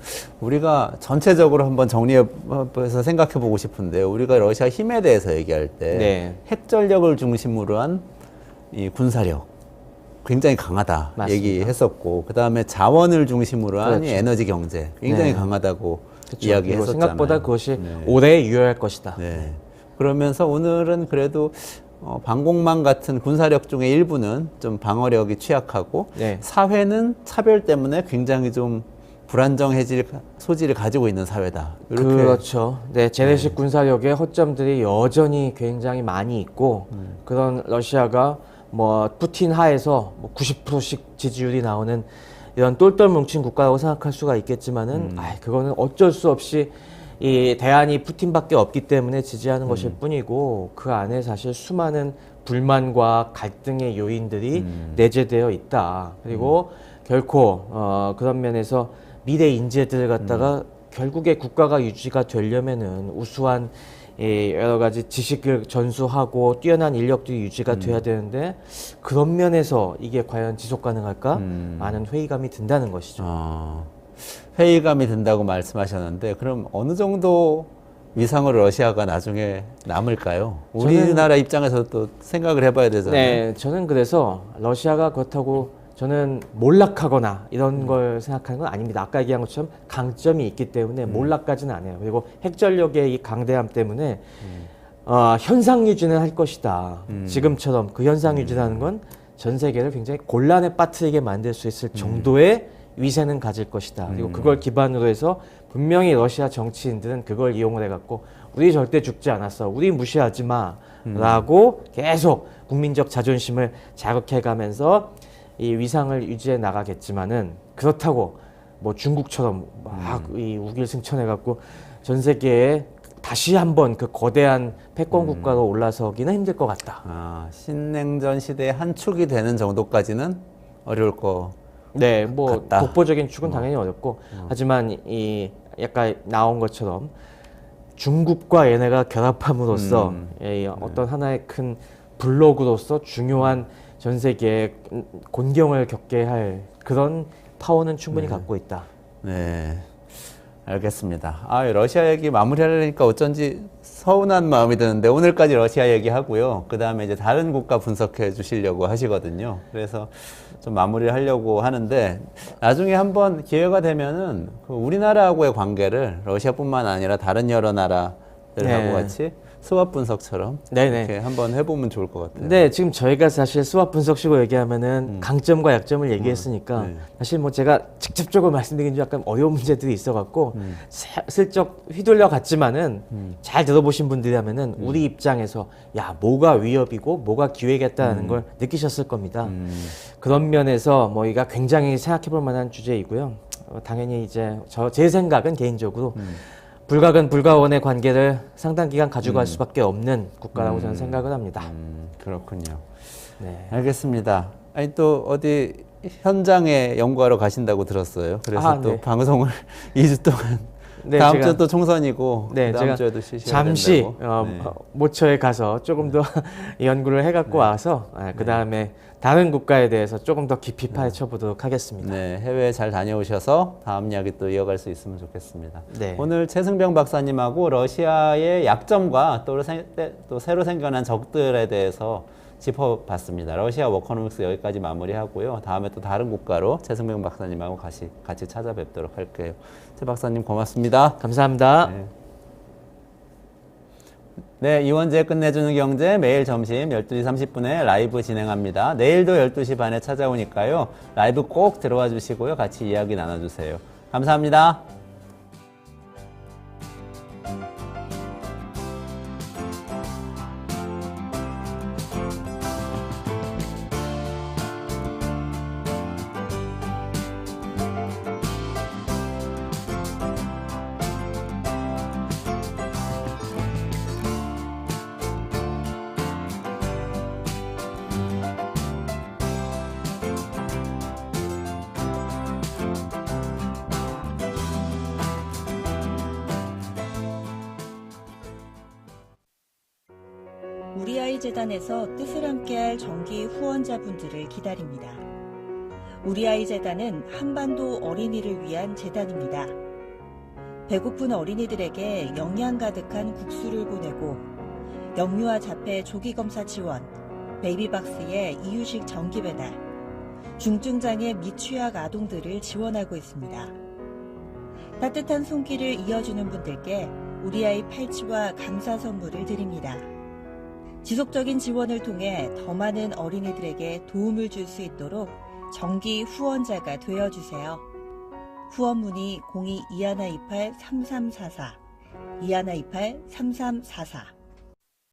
우리가 전체적으로 한번 정리해서 생각해 보고 싶은데, 우리가 러시아 힘에 대해서 얘기할 때, 네. 핵전력을 중심으로 한 이 군사력, 굉장히 강하다 맞습니다. 얘기했었고, 그 다음에 자원을 중심으로 한 이 그렇죠. 에너지 경제, 굉장히 네. 강하다고 그쵸. 이야기했었잖아요. 그리고 생각보다 그것이 네. 오래 유효할 것이다. 네. 그러면서 오늘은 그래도 방공망 같은 군사력 중에 일부는 좀 방어력이 취약하고 네. 사회는 차별 때문에 굉장히 좀 불안정해질 소지를 가지고 있는 사회다. 이렇게 그렇죠. 네, 재래식 군사력의 허점들이 여전히 굉장히 많이 있고 그런 러시아가 뭐 푸틴 하에서 뭐 90%씩 지지율이 나오는 이런 똘똘 뭉친 국가라고 생각할 수가 있겠지만은 그거는 어쩔 수 없이 이 대안이 푸틴밖에 없기 때문에 지지하는 것일 뿐이고 그 안에 사실 수많은 불만과 갈등의 요인들이 내재되어 있다. 그리고 결코 그런 면에서 미래 인재들을 갖다가 결국에 국가가 유지가 되려면은 우수한 여러 가지 지식을 전수하고 뛰어난 인력들이 유지가 돼야 되는데 그런 면에서 이게 과연 지속 가능할까? 많은 회의감이 든다는 것이죠. 회의감이 든다고 말씀하셨는데 그럼 어느 정도 위상으로 러시아가 나중에 남을까요? 우리나라 입장에서 또 생각을 해봐야 되잖아요. 네, 저는 그래서 러시아가 그렇다고 저는 몰락하거나 이런 걸 생각하는 건 아닙니다. 아까 얘기한 것처럼 강점이 있기 때문에 몰락까지는 안 해요. 그리고 핵전력의 이 강대함 때문에 현상 유지는 할 것이다. 지금처럼 그 현상 유지라는 건 전 세계를 굉장히 곤란에 빠뜨리게 만들 수 있을 정도의 위세는 가질 것이다. 그리고 그걸 기반으로 해서 분명히 러시아 정치인들은 그걸 이용을 해갖고 우리 절대 죽지 않았어. 우리 무시하지 마. 라고 계속 국민적 자존심을 자극해가면서 이 위상을 유지해 나가겠지만은 그렇다고 뭐 중국처럼 막 이 우길 승천해갖고 전 세계에 다시 한번 그 거대한 패권 국가로 올라서기는 힘들 것 같다. 아, 신냉전 시대의 한 축이 되는 정도까지는 어려울 거. 네, 뭐 같다. 독보적인 축은 당연히 어렵고 하지만 이 약간 나온 것처럼 중국과 얘네가 결합함으로써 이 어떤 하나의 큰 블록으로서 중요한 전 세계의 곤경을 겪게 할 그런 파워는 충분히 갖고 있다. 네, 알겠습니다. 아, 러시아 얘기 마무리하려니까 어쩐지 서운한 마음이 드는데 오늘까지 러시아 얘기하고요. 그 다음에 이제 다른 국가 분석해 주시려고 하시거든요. 그래서 좀 마무리를 하려고 하는데 나중에 한번 기회가 되면은 그 우리나라하고의 관계를 러시아뿐만 아니라 다른 여러 나라들하고 네. 같이 수합 분석처럼 네네. 이렇게 한번 해보면 좋을 것 같아요. 네, 지금 저희가 사실 수학 분석식으로 얘기하면은 강점과 약점을 얘기했으니까 네. 사실 뭐 제가 직접적으로 말씀드리긴 좀 약간 어려운 문제들이 있어갖고 슬쩍 휘둘려 갔지만은 잘 들어보신 분들이라면은 우리 입장에서 야 뭐가 위협이고 뭐가 기회겠다는 걸 느끼셨을 겁니다. 그런 면에서 뭐 이가 굉장히 생각해볼 만한 주제이고요. 당연히 이제 제 생각은 개인적으로. 불가근 불가원의 관계를 상당 기간 가지고 갈 수밖에 없는 국가라고 저는 생각을 합니다. 그렇군요. 네. 알겠습니다. 아니 또 어디 현장에 연구하러 가신다고 들었어요. 그래서 아, 또 네. 방송을 2주 동안 네, 다음 제가- 주 또 총선이고 네, 다음 제가 주에도 쉬셔야 잠시 된다고. 네. 모처에 가서 조금 더 연구를 해갖고 와서 그 다음에 다른 국가에 대해서 조금 더 깊이 파헤쳐 보도록 하겠습니다. 네, 해외 잘 다녀오셔서 다음 이야기 또 이어갈 수 있으면 좋겠습니다. 네. 오늘 최승병 박사님하고 러시아의 약점과 또 새로 생겨난 적들에 대해서 짚어봤습니다. 러시아 워커노믹스 여기까지 마무리하고요. 다음에 또 다른 국가로 최승병 박사님하고 같이 찾아뵙도록 할게요. 최 박사님 고맙습니다. 감사합니다. 네. 네, 이원재 끝내주는 경제 매일 점심 12시 30분에 라이브 진행합니다. 내일도 12시 반에 찾아오니까요. 라이브 꼭 들어와 주시고요. 같이 이야기 나눠주세요. 감사합니다. 우리 아이 재단에서 뜻을 함께할 정기 후원자분들을 기다립니다. 우리 아이 재단은 한반도 어린이를 위한 재단입니다. 배고픈 어린이들에게 영양 가득한 국수를 보내고 영유아 자폐 조기 검사 지원, 베이비박스의 이유식 정기 배달, 중증장애 미취학 아동들을 지원하고 있습니다. 따뜻한 손길을 이어주는 분들께 우리 아이 팔찌와 감사 선물을 드립니다. 지속적인 지원을 통해 더 많은 어린이들에게 도움을 줄 수 있도록 정기 후원자가 되어주세요. 후원 문의 02-2128-3344, 2128-3344